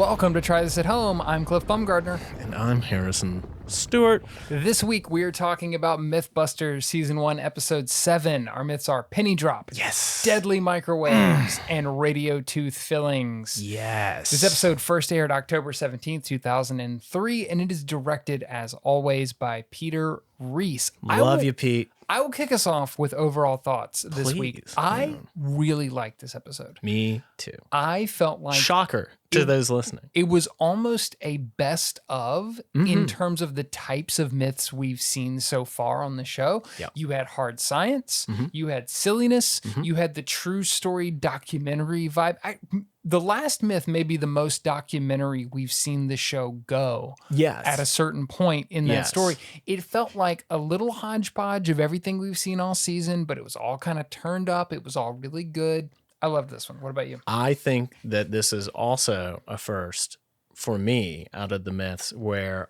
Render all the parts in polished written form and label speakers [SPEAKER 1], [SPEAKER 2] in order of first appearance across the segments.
[SPEAKER 1] Welcome to Try This at Home. I'm Cliff Bumgardner.
[SPEAKER 2] And I'm Harrison Stewart.
[SPEAKER 1] This week we are talking about Mythbusters Season 1, Episode 7. Our myths are penny drop,
[SPEAKER 2] Yes.
[SPEAKER 1] deadly microwaves, and radio tooth fillings.
[SPEAKER 2] Yes.
[SPEAKER 1] This episode first aired October 17th, 2003, and it is directed, as always, by Peter Reese.
[SPEAKER 2] Love you, Pete.
[SPEAKER 1] I will kick us off with overall thoughts this week.
[SPEAKER 2] Please.
[SPEAKER 1] I really liked this episode.
[SPEAKER 2] Me too.
[SPEAKER 1] I felt like...
[SPEAKER 2] Shocker to those listening.
[SPEAKER 1] It was almost a best of in terms of the types of myths we've seen so far on the show.
[SPEAKER 2] Yep.
[SPEAKER 1] You had hard science, you had silliness, you had the true story documentary vibe. The last myth may be the most documentary we've seen the show go.
[SPEAKER 2] Yes.
[SPEAKER 1] At a certain point in that story. It felt like a little hodgepodge of everything we've seen all season, but it was all kind of turned up. It was all really good. I love this one. What about you?
[SPEAKER 2] I think that this is also a first for me out of the myths where,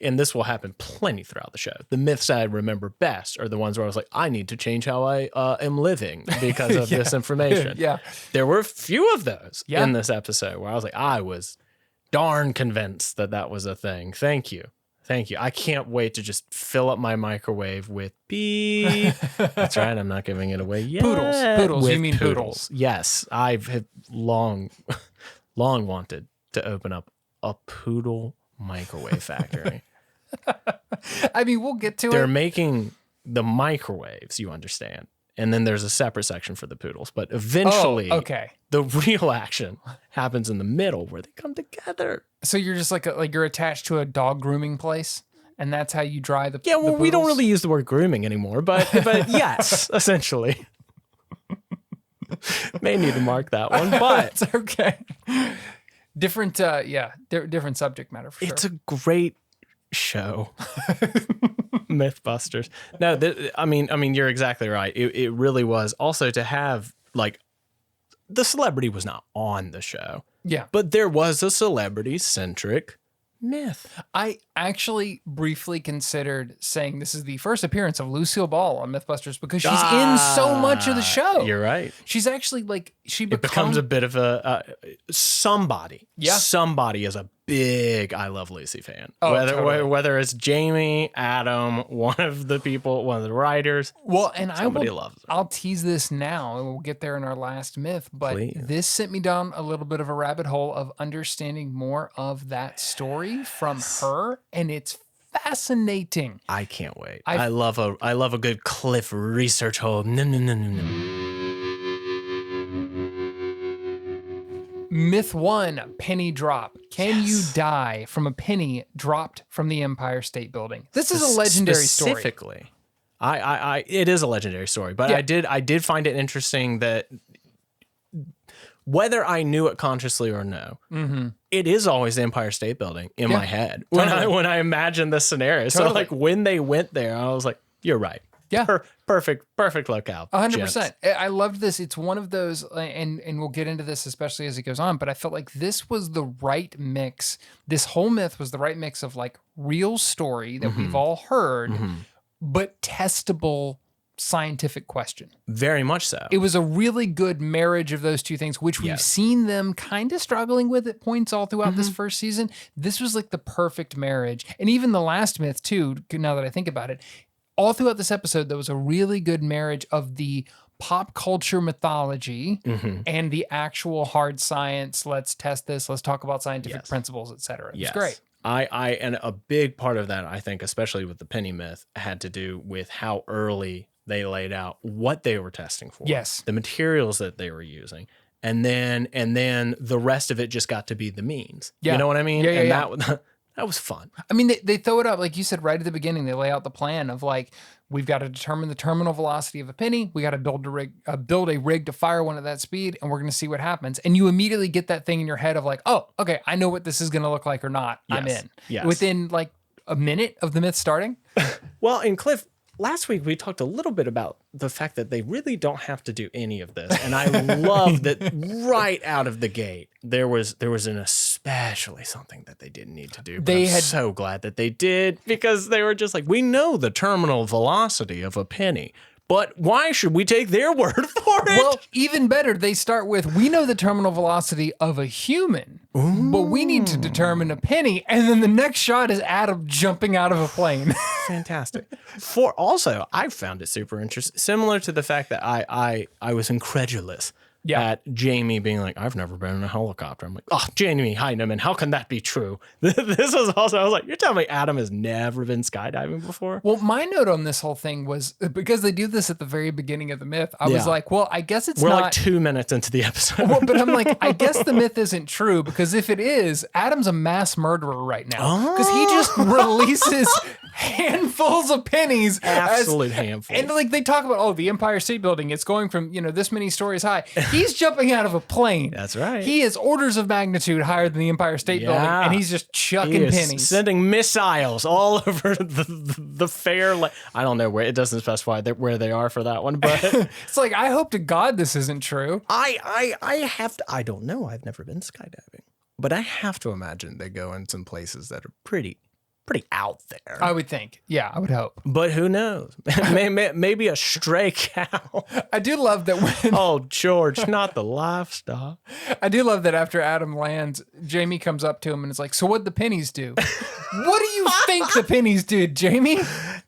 [SPEAKER 2] and this will happen plenty throughout the show, the myths I remember best are the ones where I was like, I need to change how I am living because of this information. There were a few of those in this episode where I was like, I was darn convinced that that was a thing. Thank you. Thank you. I can't wait to just fill up my microwave with beef. That's right. I'm not giving it away yet.
[SPEAKER 1] Poodles.
[SPEAKER 2] With
[SPEAKER 1] You mean poodles?
[SPEAKER 2] Yes. I've long wanted to open up a poodle microwave factory.
[SPEAKER 1] I mean, we'll get to it.
[SPEAKER 2] They're making the microwaves, you understand. And then there's a separate section for the poodles. But eventually, the real action happens in the middle where they come together.
[SPEAKER 1] So you're just like you're attached to a dog grooming place, and that's how you dry the
[SPEAKER 2] well,
[SPEAKER 1] the
[SPEAKER 2] we don't
[SPEAKER 1] poodles?
[SPEAKER 2] really use the word grooming anymore, but yes, essentially. May need to mark that one, but
[SPEAKER 1] it's okay. Different, different subject matter for sure.
[SPEAKER 2] it's a great show. Mythbusters. No, I mean, you're exactly right. It really was. Also, to have like the celebrity was not on the show.
[SPEAKER 1] Yeah,
[SPEAKER 2] but there was a celebrity-centric myth.
[SPEAKER 1] I actually briefly considered saying this is the first appearance of Lucille Ball on Mythbusters because she's in so much of the show.
[SPEAKER 2] You're right.
[SPEAKER 1] She's actually like
[SPEAKER 2] It becomes a bit of a somebody.
[SPEAKER 1] Yeah,
[SPEAKER 2] somebody is a big I Love Lucy fan.
[SPEAKER 1] Oh, totally.
[SPEAKER 2] Whether it's Jamie, Adam, one of the people, one of the writers.
[SPEAKER 1] Well, and
[SPEAKER 2] somebody loves it.
[SPEAKER 1] I'll tease this now, and we'll get there in our last myth. But
[SPEAKER 2] Please.
[SPEAKER 1] This sent me down a little bit of a rabbit hole of understanding more of that story from her, and it's fascinating.
[SPEAKER 2] I can't wait. I love a good Cliff research hole. No.
[SPEAKER 1] Myth 1, penny drop. Can you die from a penny dropped from the Empire State Building? This is a legendary story.
[SPEAKER 2] Specifically, it is a legendary story, but I did find it interesting that whether I knew it consciously or no, it is always the Empire State Building in my head when I imagine this scenario. So like when they went there, I was like, you're right.
[SPEAKER 1] Yeah.
[SPEAKER 2] Perfect locale.
[SPEAKER 1] 100%. I loved this. It's one of those, and we'll get into this especially as it goes on, but I felt like this was the right mix. This whole myth was the right mix of like real story that we've all heard, but testable scientific question.
[SPEAKER 2] Very much so.
[SPEAKER 1] It was a really good marriage of those two things, which we've seen them kind of struggling with at points all throughout this first season. This was like the perfect marriage. And even the last myth too, now that I think about it, all throughout this episode, there was a really good marriage of the pop culture mythology and the actual hard science. Let's test this. Let's talk about scientific principles, etc. It's great.
[SPEAKER 2] And a big part of that, I think, especially with the penny myth, had to do with how early they laid out what they were testing for.
[SPEAKER 1] Yes.
[SPEAKER 2] The materials that they were using. And then the rest of it just got to be the means.
[SPEAKER 1] Yeah.
[SPEAKER 2] You know what I mean?
[SPEAKER 1] Yeah.
[SPEAKER 2] That was fun.
[SPEAKER 1] I mean, they throw it up, like you said, right at the beginning. They lay out the plan of like, we've got to determine the terminal velocity of a penny. We got to build a rig to fire one at that speed, and we're going to see what happens. And you immediately get that thing in your head of like, oh, okay, I know what this is going to look like or not.
[SPEAKER 2] Yes.
[SPEAKER 1] I'm in.
[SPEAKER 2] Yes.
[SPEAKER 1] Within like a minute of the myth starting.
[SPEAKER 2] Well, and Cliff, last week we talked a little bit about the fact that they really don't have to do any of this. And I love that right out of the gate, there was an especially something that they didn't need to do. But I'm so glad that they did, because they were just like, we know the terminal velocity of a penny. But why should we take their word for it?
[SPEAKER 1] Well, even better, they start with, we know the terminal velocity of a human, but we need to determine a penny. And then the next shot is Adam jumping out of a plane.
[SPEAKER 2] Fantastic. Also, I found it super interesting. Similar to the fact that I was incredulous at Jamie being like, I've never been in a helicopter. I'm like, oh, Jamie Heineman, how can that be true? This was also, I was like, you're telling me Adam has never been skydiving before?
[SPEAKER 1] Well, my note on this whole thing was, because they do this at the very beginning of the myth, I was like, well, I guess
[SPEAKER 2] We're
[SPEAKER 1] not.
[SPEAKER 2] like 2 minutes into the episode.
[SPEAKER 1] Well, but I'm like, I guess the myth isn't true, because if it is, Adam's a mass murderer right now. Because he just releases handfuls of pennies.
[SPEAKER 2] Absolute handfuls.
[SPEAKER 1] And like they talk about, the Empire State Building, it's going from, this many stories high. He's jumping out of a plane.
[SPEAKER 2] That's right.
[SPEAKER 1] He is orders of magnitude higher than the Empire State Building, and he's just chucking pennies.
[SPEAKER 2] Sending missiles all over the fair. I don't know where, it doesn't specify where they are for that one, but
[SPEAKER 1] it's like, I hope to God this isn't true.
[SPEAKER 2] I don't know. I've never been skydiving, but I have to imagine they go in some places that are pretty out there.
[SPEAKER 1] I would think. Yeah, I would hope.
[SPEAKER 2] But who knows? Maybe a stray cow.
[SPEAKER 1] I do love that when...
[SPEAKER 2] Oh, George, not the livestock.
[SPEAKER 1] I do love that after Adam lands, Jamie comes up to him and is like, so what'd the pennies do? What do you think the pennies did, Jamie?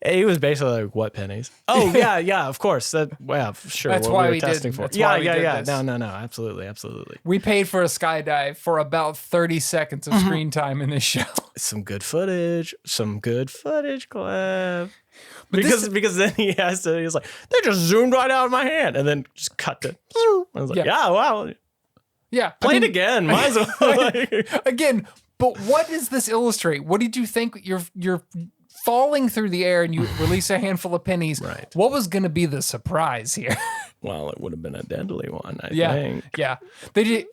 [SPEAKER 2] He was basically like, what pennies? Oh, yeah, of course. Sure.
[SPEAKER 1] That's
[SPEAKER 2] what
[SPEAKER 1] why
[SPEAKER 2] we were testing for.
[SPEAKER 1] That's why we did
[SPEAKER 2] yeah.
[SPEAKER 1] this.
[SPEAKER 2] No. Absolutely.
[SPEAKER 1] We paid for a skydive for about 30 seconds of screen time in this show.
[SPEAKER 2] Some good footage, Cliff. Because then he's like, they just zoomed right out of my hand and then just cut it. I was like, yeah, wow.
[SPEAKER 1] Yeah.
[SPEAKER 2] Play it again. Might as well.
[SPEAKER 1] Again, but what does this illustrate? What did you think? You're falling through the air and you release a handful of pennies.
[SPEAKER 2] Right.
[SPEAKER 1] What was going to be the surprise here?
[SPEAKER 2] Well, it would have been a deadly one, I think.
[SPEAKER 1] Yeah.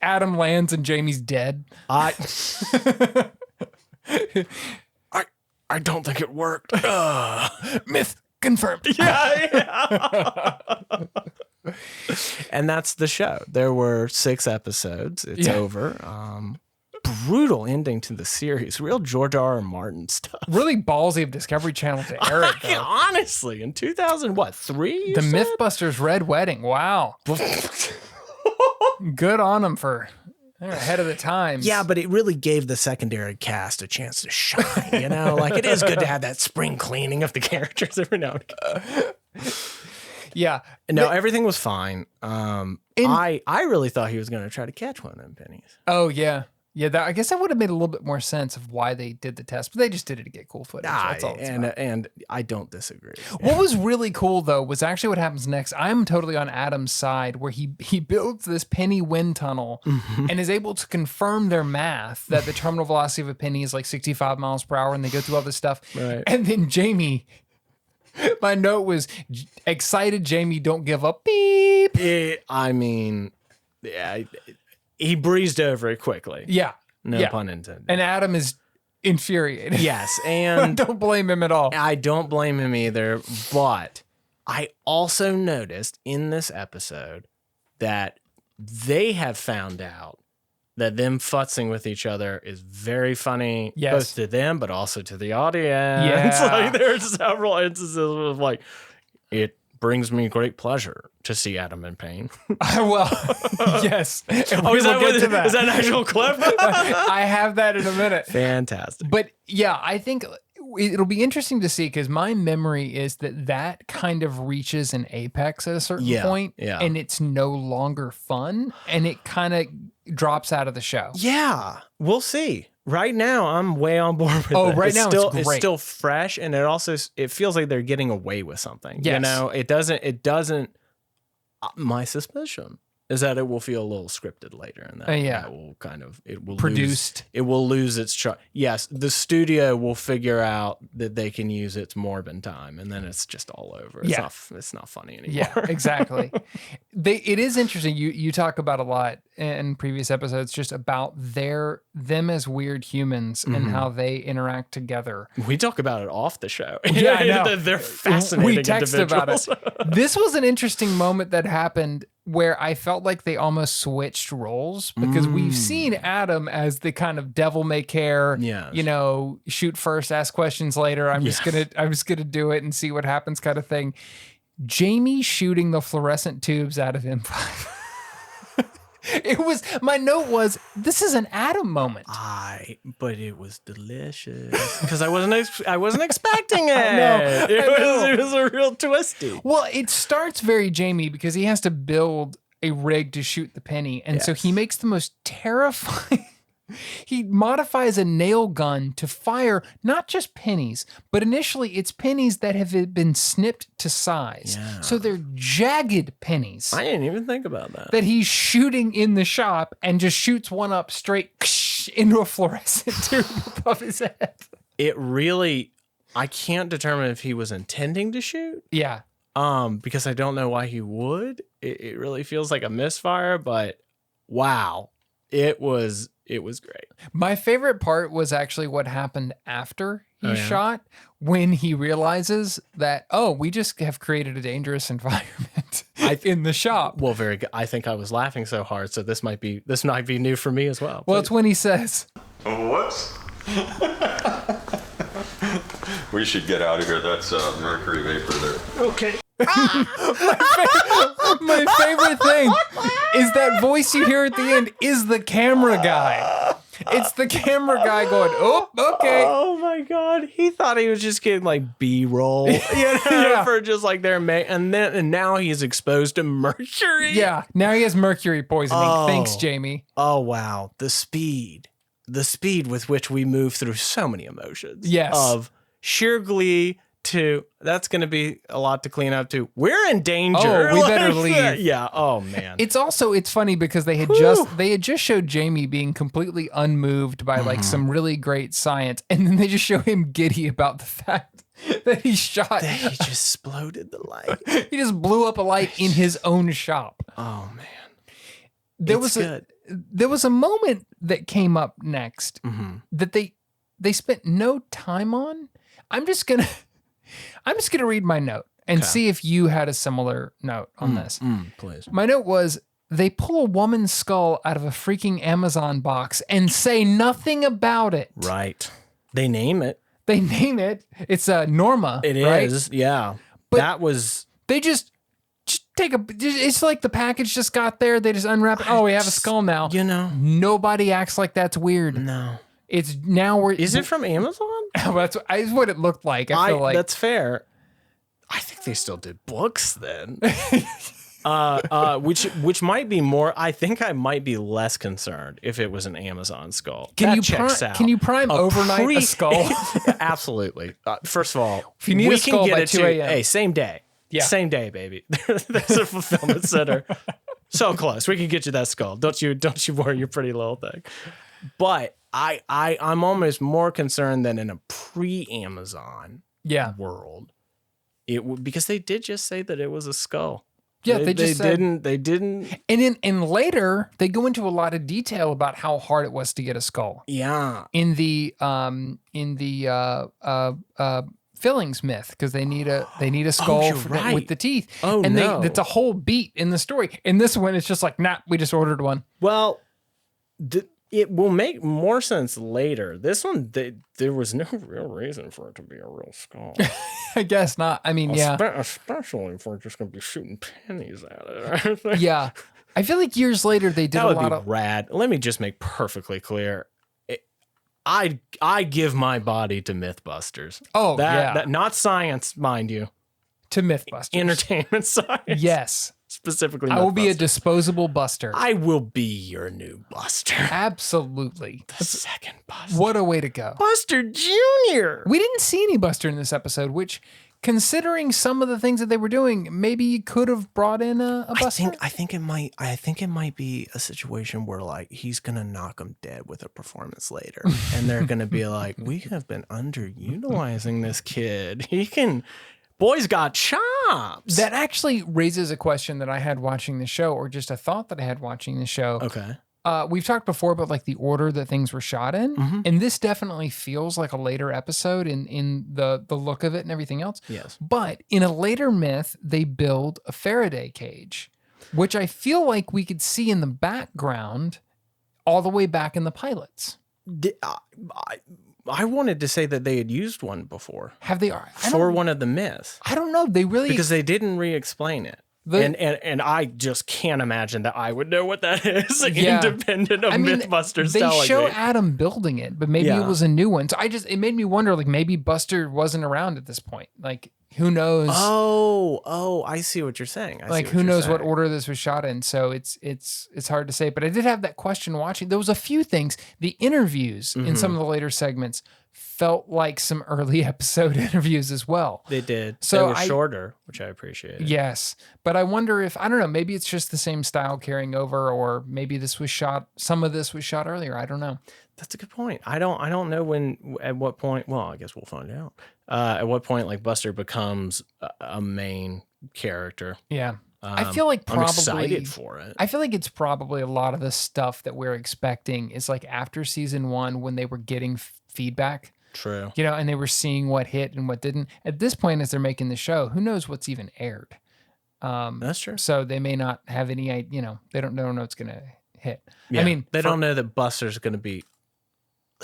[SPEAKER 1] Adam lands and Jamie's dead.
[SPEAKER 2] I don't think it worked.
[SPEAKER 1] Myth confirmed.
[SPEAKER 2] Yeah. And that's the show. There were 6 episodes. It's over. Brutal ending to the series. Real George R.R. Martin stuff.
[SPEAKER 1] Really ballsy of Discovery Channel to air it.
[SPEAKER 2] Honestly, in 2003?
[SPEAKER 1] The Mythbusters Red Wedding. Wow. Good on them for... They're ahead of the times.
[SPEAKER 2] Yeah, but it really gave the secondary cast a chance to shine, Like, it is good to have that spring cleaning of the characters every now and again.
[SPEAKER 1] Yeah.
[SPEAKER 2] No, everything was fine. I really thought he was going to try to catch one of them pennies.
[SPEAKER 1] Oh, yeah. Yeah, I guess that would have made a little bit more sense of why they did the test, but they just did it to get cool footage. That's all it's about.
[SPEAKER 2] And I don't disagree.
[SPEAKER 1] What was really cool, though, was actually what happens next. I'm totally on Adam's side, where he builds this penny wind tunnel and is able to confirm their math that the terminal velocity of a penny is like 65 miles per hour, and they go through all this stuff.
[SPEAKER 2] Right.
[SPEAKER 1] And then Jamie... My note was, excited Jamie, don't give up. Beep.
[SPEAKER 2] He breezed over it quickly.
[SPEAKER 1] Yeah.
[SPEAKER 2] No pun intended.
[SPEAKER 1] And Adam is infuriated.
[SPEAKER 2] Yes. And
[SPEAKER 1] I don't blame him at all.
[SPEAKER 2] I don't blame him either. But I also noticed in this episode that they have found out that them futzing with each other is very funny, both to them, but also to the audience.
[SPEAKER 1] Yeah.
[SPEAKER 2] It's like there are several instances of like, it brings me great pleasure to see Adam in pain.
[SPEAKER 1] Well, yes.
[SPEAKER 2] Is that an actual clip?
[SPEAKER 1] I have that in a minute.
[SPEAKER 2] Fantastic.
[SPEAKER 1] But yeah, I think it'll be interesting to see, because my memory is that kind of reaches an apex at a certain point, and it's no longer fun, and it kind of drops out of the show.
[SPEAKER 2] Yeah, we'll see. Right now, I'm way on board with it.
[SPEAKER 1] Right now, it's great.
[SPEAKER 2] It's still fresh, and it feels like they're getting away with something.
[SPEAKER 1] Yes.
[SPEAKER 2] It doesn't. My suspicion is that it will feel a little scripted later, and that will
[SPEAKER 1] produced.
[SPEAKER 2] It will lose its charm. Yes, the studio will figure out that they can use its Morbin time, and then it's just all over. It's not funny anymore.
[SPEAKER 1] Yeah, exactly. It is interesting. You talk about a lot in previous episodes just about them as weird humans and how they interact together.
[SPEAKER 2] We talk about it off the show.
[SPEAKER 1] Yeah, I know.
[SPEAKER 2] They're fascinating.
[SPEAKER 1] We text about it. This was an interesting moment that happened where I felt like they almost switched roles, because we've seen Adam as the kind of devil may care, shoot first, ask questions later. I'm just gonna do it and see what happens kind of thing. Jamie shooting the fluorescent tubes out of M5. My note was, this is an Adam moment.
[SPEAKER 2] But it was delicious because I wasn't expecting it.
[SPEAKER 1] It
[SPEAKER 2] was a real twisty.
[SPEAKER 1] Well, it starts very Jamie because he has to build a rig to shoot the penny. And so he makes the most terrifying. He modifies a nail gun to fire not just pennies, but initially it's pennies that have been snipped to size. Yeah. So they're jagged pennies.
[SPEAKER 2] I didn't even think about that.
[SPEAKER 1] That he's shooting in the shop and just shoots one up straight into a fluorescent tube above his head.
[SPEAKER 2] It really, I can't determine if he was intending to shoot.
[SPEAKER 1] Yeah.
[SPEAKER 2] Because I don't know why he would. It really feels like a misfire, but wow, it was great. My
[SPEAKER 1] favorite part was actually what happened after he shot, when he realizes that, we just have created a dangerous environment in the shop.
[SPEAKER 2] Well, very good. I think I was laughing so hard, so this might be new for me as well.
[SPEAKER 1] Well, it's when he says,
[SPEAKER 3] "Whoops." We should get out of here. That's mercury vapor there.
[SPEAKER 2] Okay.
[SPEAKER 1] My favorite thing is that voice you hear at the end is the camera guy. It's the camera guy going, "Oh, okay."
[SPEAKER 2] Oh my God. He thought he was just getting like B-roll, for just like their and now he's exposed to mercury.
[SPEAKER 1] Yeah. Now he has mercury poisoning. Thanks, Jamie.
[SPEAKER 2] Oh wow. The speed with which we move through so many emotions.
[SPEAKER 1] Yes.
[SPEAKER 2] Of sheer glee to that's going to be a lot to clean up to. We're in danger.
[SPEAKER 1] Oh, we better leave.
[SPEAKER 2] Yeah. Oh man.
[SPEAKER 1] It's funny because they had just showed Jamie being completely unmoved by like some really great science, and then they just show him giddy about the fact that he shot.
[SPEAKER 2] That he just exploded the light.
[SPEAKER 1] He just blew up a light in his own shop.
[SPEAKER 2] Oh man.
[SPEAKER 1] There was a moment that came up next that they spent no time on. I'm just gonna read my note and see if you had a similar note on this.
[SPEAKER 2] Please.
[SPEAKER 1] My note was, they pull a woman's skull out of a freaking Amazon box and say nothing about it.
[SPEAKER 2] Right. They name it.
[SPEAKER 1] It's Norma.
[SPEAKER 2] It
[SPEAKER 1] right?
[SPEAKER 2] is. Yeah.
[SPEAKER 1] But they just take it's like the package just got there. They just unwrap it. Oh, we have a skull now. Nobody acts like that's weird.
[SPEAKER 2] No.
[SPEAKER 1] It's now
[SPEAKER 2] Is it from Amazon?
[SPEAKER 1] That's what it looked like. I feel like
[SPEAKER 2] that's fair. I think they still did books then. Which might be more. I think I might be less concerned if it was an Amazon skull. Can
[SPEAKER 1] you prime overnight a skull?
[SPEAKER 2] Absolutely. First of all,
[SPEAKER 1] if you need a skull by 2 a.m.
[SPEAKER 2] Hey, same day. Yeah. Same day, baby. There's a fulfillment center. So close. We can get you that skull. Don't you worry your pretty little thing. But I'm almost more concerned than in a pre-Amazon world. Because they did just say that it was a skull.
[SPEAKER 1] Yeah, they
[SPEAKER 2] didn't.
[SPEAKER 1] And later they go into a lot of detail about how hard it was to get a skull.
[SPEAKER 2] Yeah.
[SPEAKER 1] In the fillings myth, because they need a skull with the teeth.
[SPEAKER 2] Oh, and
[SPEAKER 1] it's a whole beat in the story. In this one, it's just like, nah, we just ordered one.
[SPEAKER 2] Well, it will make more sense later. This one, there was no real reason for it to be a real skull.
[SPEAKER 1] I guess not. I mean,
[SPEAKER 2] especially if we're just going to be shooting pennies at it.
[SPEAKER 1] Yeah. I feel like years later they did
[SPEAKER 2] that would be rad. Let me just make perfectly clear. I give my body to Mythbusters.
[SPEAKER 1] Oh,
[SPEAKER 2] that not science, mind you.
[SPEAKER 1] To Mythbusters.
[SPEAKER 2] Entertainment science.
[SPEAKER 1] Yes.
[SPEAKER 2] Specifically,
[SPEAKER 1] I will be a disposable buster.
[SPEAKER 2] I will be your new Buster.
[SPEAKER 1] Absolutely.
[SPEAKER 2] The second Buster.
[SPEAKER 1] What a way to go.
[SPEAKER 2] Buster Jr.
[SPEAKER 1] We didn't see any Buster in this episode, which, considering some of the things that they were doing, maybe you could have brought in a Buster.
[SPEAKER 2] I think it might be a situation where like he's gonna knock him dead with a performance later, and they're gonna be like, "We have been underutilizing this kid. Boy's got chops."
[SPEAKER 1] That actually raises a question that I had watching the show, or just a thought that I had watching the show.
[SPEAKER 2] Okay.
[SPEAKER 1] We've talked before about like the order that things were shot in, and this definitely feels like a later episode in the look of it and everything else.
[SPEAKER 2] Yes.
[SPEAKER 1] But in a later myth, they build a Faraday cage, which I feel like we could see in the background all the way back in the pilots.
[SPEAKER 2] I wanted to say that they had used one before
[SPEAKER 1] Have they?
[SPEAKER 2] for one of the myths
[SPEAKER 1] I don't know. They really
[SPEAKER 2] because they didn't re-explain it. And I just can't imagine that I would know what that is, independent of Mythbusters
[SPEAKER 1] they
[SPEAKER 2] telling
[SPEAKER 1] show
[SPEAKER 2] me.
[SPEAKER 1] Adam building it, but maybe it was a new one. So it made me wonder, like maybe Buster wasn't around at this point. Like who knows?
[SPEAKER 2] Oh, I see what you're saying.
[SPEAKER 1] Who knows what order this was shot in? So it's hard to say. But I did have that question watching. There was a few things. The interviews in some of the later segments felt like some early episode interviews as well.
[SPEAKER 2] They did.
[SPEAKER 1] So
[SPEAKER 2] they were shorter, which I appreciated.
[SPEAKER 1] Yes. But I wonder if, I don't know, maybe it's just the same style carrying over, or maybe some of this was shot earlier. I don't know.
[SPEAKER 2] That's a good point. I don't know at what point, well, I guess we'll find out. At what point like Buster becomes a main character.
[SPEAKER 1] Yeah. I feel like
[SPEAKER 2] I'm excited for it.
[SPEAKER 1] I feel like it's probably a lot of the stuff that we're expecting is like after season 1 when they were getting feedback.
[SPEAKER 2] True.
[SPEAKER 1] And they were seeing what hit and what didn't. At this point, as they're making the show, who knows what's even aired?
[SPEAKER 2] That's true.
[SPEAKER 1] So they may not have any, they don't know what's going to hit.
[SPEAKER 2] Yeah, they don't know that Buster's going to be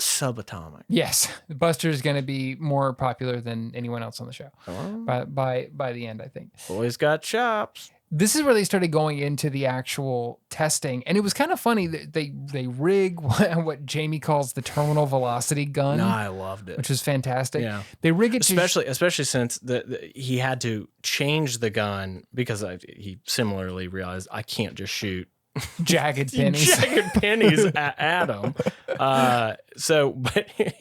[SPEAKER 2] subatomic.
[SPEAKER 1] Yes, Buster is going to be more popular than anyone else on the show by the end, I think.
[SPEAKER 2] Boy's got chops.
[SPEAKER 1] This is where they started going into the actual testing, and it was kind of funny that they rig what Jamie calls the terminal velocity gun.
[SPEAKER 2] No, I loved it,
[SPEAKER 1] which was fantastic.
[SPEAKER 2] Yeah,
[SPEAKER 1] they rig it
[SPEAKER 2] especially since he had to change the gun because he similarly realized I can't just shoot
[SPEAKER 1] jagged pennies
[SPEAKER 2] at Adam. But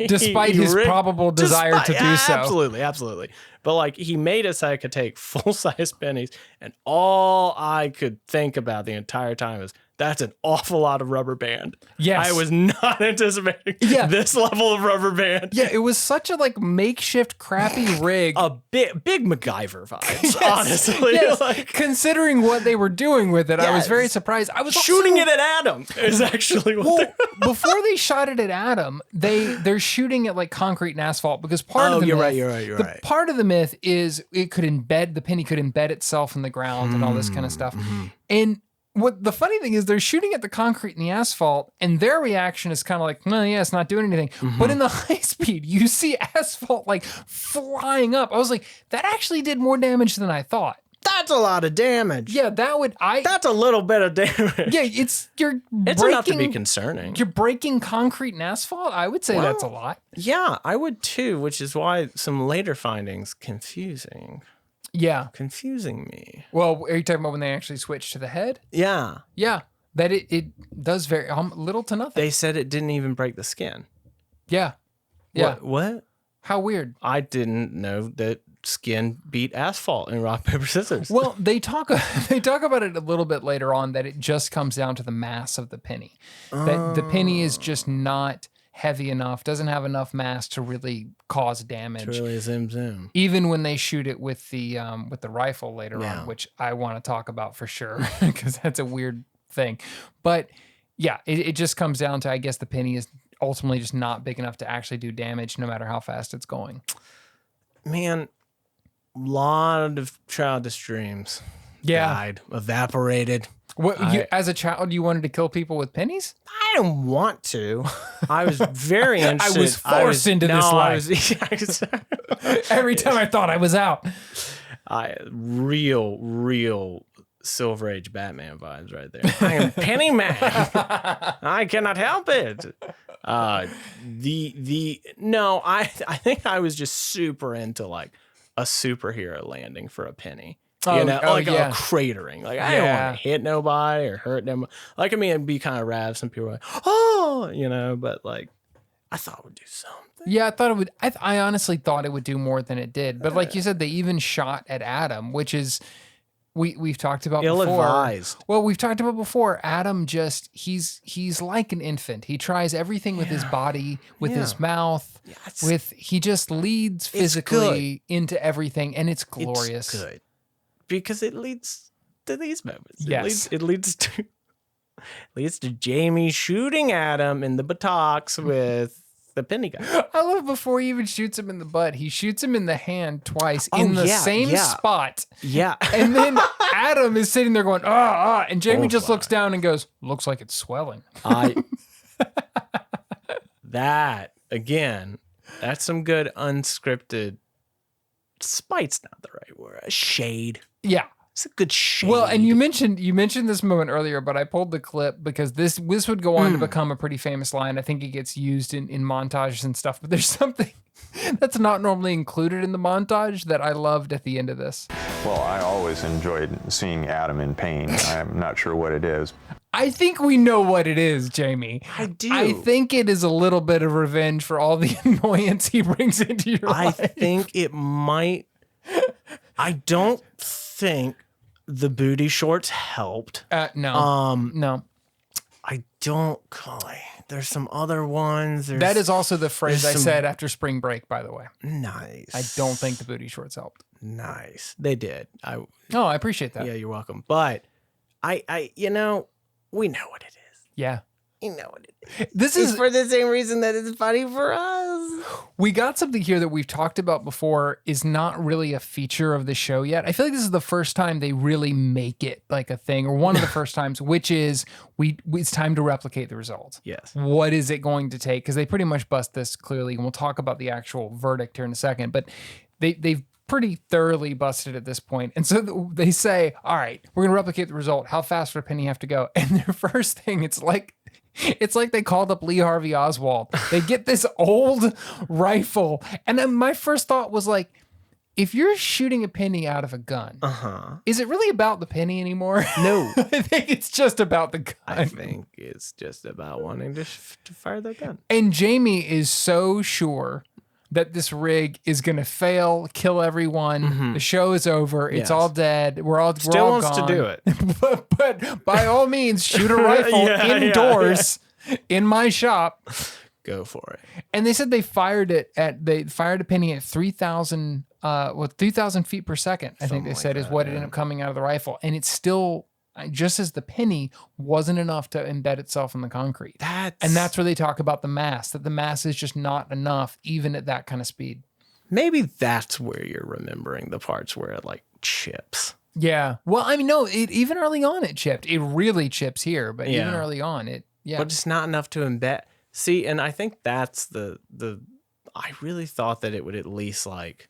[SPEAKER 1] despite his probable desire to do so,
[SPEAKER 2] absolutely. But like he made it so I could take full size pennies, and all I could think about the entire time is that's an awful lot of rubber band.
[SPEAKER 1] Yes,
[SPEAKER 2] I was not anticipating this level of rubber band.
[SPEAKER 1] Yeah, it was such a like makeshift, crappy rig.
[SPEAKER 2] A big MacGyver vibes, honestly.
[SPEAKER 1] Yes.
[SPEAKER 2] Like,
[SPEAKER 1] considering what they were doing with it, I was very surprised. I was
[SPEAKER 2] shooting it at Adam. Is actually what.
[SPEAKER 1] Before they shot it at Adam, they're shooting at like concrete and asphalt because part of the
[SPEAKER 2] you're
[SPEAKER 1] myth,
[SPEAKER 2] right.
[SPEAKER 1] Part of the myth is the penny could embed itself in the ground and all this kind of stuff. And what the funny thing is, they're shooting at the concrete and the asphalt, and their reaction is kind of like, "No, yeah, it's not doing anything." But in the high speed, you see asphalt like flying up. I was like, that actually did more damage than I thought.
[SPEAKER 2] That's a lot of damage.
[SPEAKER 1] Yeah,
[SPEAKER 2] that's a little bit of damage.
[SPEAKER 1] Yeah, it's
[SPEAKER 2] enough to be concerning.
[SPEAKER 1] You're breaking concrete and asphalt. I would say that's a lot.
[SPEAKER 2] Yeah, I would too, which is why some later findings confusing me.
[SPEAKER 1] Well, are you talking about when they actually switched to the head?
[SPEAKER 2] Yeah.
[SPEAKER 1] That it does very little to nothing.
[SPEAKER 2] They said it didn't even break the skin.
[SPEAKER 1] Yeah.
[SPEAKER 2] What?
[SPEAKER 1] How weird.
[SPEAKER 2] I didn't know that skin beat asphalt in rock, paper, scissors.
[SPEAKER 1] Well, they talk about it a little bit later on, that it just comes down to the mass of the penny. That the penny is just not heavy enough, doesn't have enough mass to really cause damage.
[SPEAKER 2] It's really zoom.
[SPEAKER 1] Even when they shoot it with the rifle later on, which I want to talk about for sure because that's a weird thing. But yeah, it just comes down to, I guess the penny is ultimately just not big enough to actually do damage no matter how fast it's going.
[SPEAKER 2] Man, lot of childish dreams. Died, evaporated.
[SPEAKER 1] What, as a child, you wanted to kill people with pennies?
[SPEAKER 2] I didn't want to. I was very interested.
[SPEAKER 1] I was forced into this life. Every time I thought I was out.
[SPEAKER 2] Real Silver Age Batman vibes right there. I am Penny Man. I cannot help it. I think I was just super into like a superhero landing for a penny. A cratering. Like, I don't want to hit nobody or hurt them. Like, I mean, it'd be kind of rad. Some people are like, but like, I thought it would do something.
[SPEAKER 1] Yeah, I thought it would. I honestly thought it would do more than it did. But like you said, they even shot at Adam, which is, we've talked about
[SPEAKER 2] ill-advised.
[SPEAKER 1] Before. Well, we've talked about before. Adam just, he's like an infant. He tries everything with his body, with his mouth, he just leads physically into everything, and it's glorious.
[SPEAKER 2] It's good. Because it leads to these moments.
[SPEAKER 1] Yes.
[SPEAKER 2] It leads to Jamie shooting Adam in the buttocks with the penny gun.
[SPEAKER 1] I love before he even shoots him in the butt, he shoots him in the hand twice in the same spot.
[SPEAKER 2] Yeah.
[SPEAKER 1] And then Adam is sitting there going, and Jamie just looks down and goes, looks like it's swelling.
[SPEAKER 2] That, again, That's some good unscripted. Spite's not the right word. A shade.
[SPEAKER 1] Yeah.
[SPEAKER 2] It's a good shade.
[SPEAKER 1] Well, and you mentioned this moment earlier, but I pulled the clip because this would go on to become a pretty famous line. I think it gets used in montages and stuff, but there's something that's not normally included in the montage that I loved at the end of this.
[SPEAKER 4] Well, I always enjoyed seeing Adam in pain. I'm not sure what it is.
[SPEAKER 1] I think we know what it is, Jamie.
[SPEAKER 2] I do.
[SPEAKER 1] I think it is a little bit of revenge for all the annoyance he brings into your life.
[SPEAKER 2] I think it might. I don't think the booty shorts helped.
[SPEAKER 1] No. No.
[SPEAKER 2] I don't. There's some other ones.
[SPEAKER 1] That is also the phrase I said after spring break, by the way.
[SPEAKER 2] Nice.
[SPEAKER 1] I don't think the booty shorts helped.
[SPEAKER 2] Nice. They did. I
[SPEAKER 1] appreciate that.
[SPEAKER 2] Yeah, you're welcome. But we know what it is.
[SPEAKER 1] Yeah.
[SPEAKER 2] You know what it is.
[SPEAKER 1] This
[SPEAKER 2] is
[SPEAKER 1] is
[SPEAKER 2] for the same reason that it's funny for us.
[SPEAKER 1] We got something here that we've talked about before is not really a feature of the show yet. I feel like this is the first time they really make it like a thing, or one of the first times, which is it's time to replicate the results.
[SPEAKER 2] Yes.
[SPEAKER 1] What is it going to take? Because they pretty much bust this clearly, and we'll talk about the actual verdict here in a second. But they've pretty thoroughly busted at this point. And so they say, all right, we're going to replicate the result. How fast would a penny have to go? And their first thing, it's like they called up Lee Harvey Oswald. They get this old rifle. And then my first thought was like, if you're shooting a penny out of a gun, is it really about the penny anymore?
[SPEAKER 2] No.
[SPEAKER 1] I think it's just about the gun.
[SPEAKER 2] I think it's just about wanting to fire that gun.
[SPEAKER 1] And Jamie is so sure that this rig is going to fail, kill everyone. The show is over. It's all dead. We're all
[SPEAKER 2] wants
[SPEAKER 1] gone.
[SPEAKER 2] to do it.
[SPEAKER 1] but by all means, shoot a rifle indoors in my shop.
[SPEAKER 2] Go for it.
[SPEAKER 1] And they said they fired a penny at 3,000 feet per second. I think they said is what it ended up coming out of the rifle. And it's still just as the penny wasn't enough to embed itself in the concrete. And that's where they talk about the mass, that the mass is just not enough, even at that kind of speed.
[SPEAKER 2] Maybe that's where you're remembering the parts where it like chips.
[SPEAKER 1] Yeah. Well, I mean, no, even early on it chipped. It really chips here, but even early on
[SPEAKER 2] But it's not enough to embed. See, and I think that's I really thought that it would at least like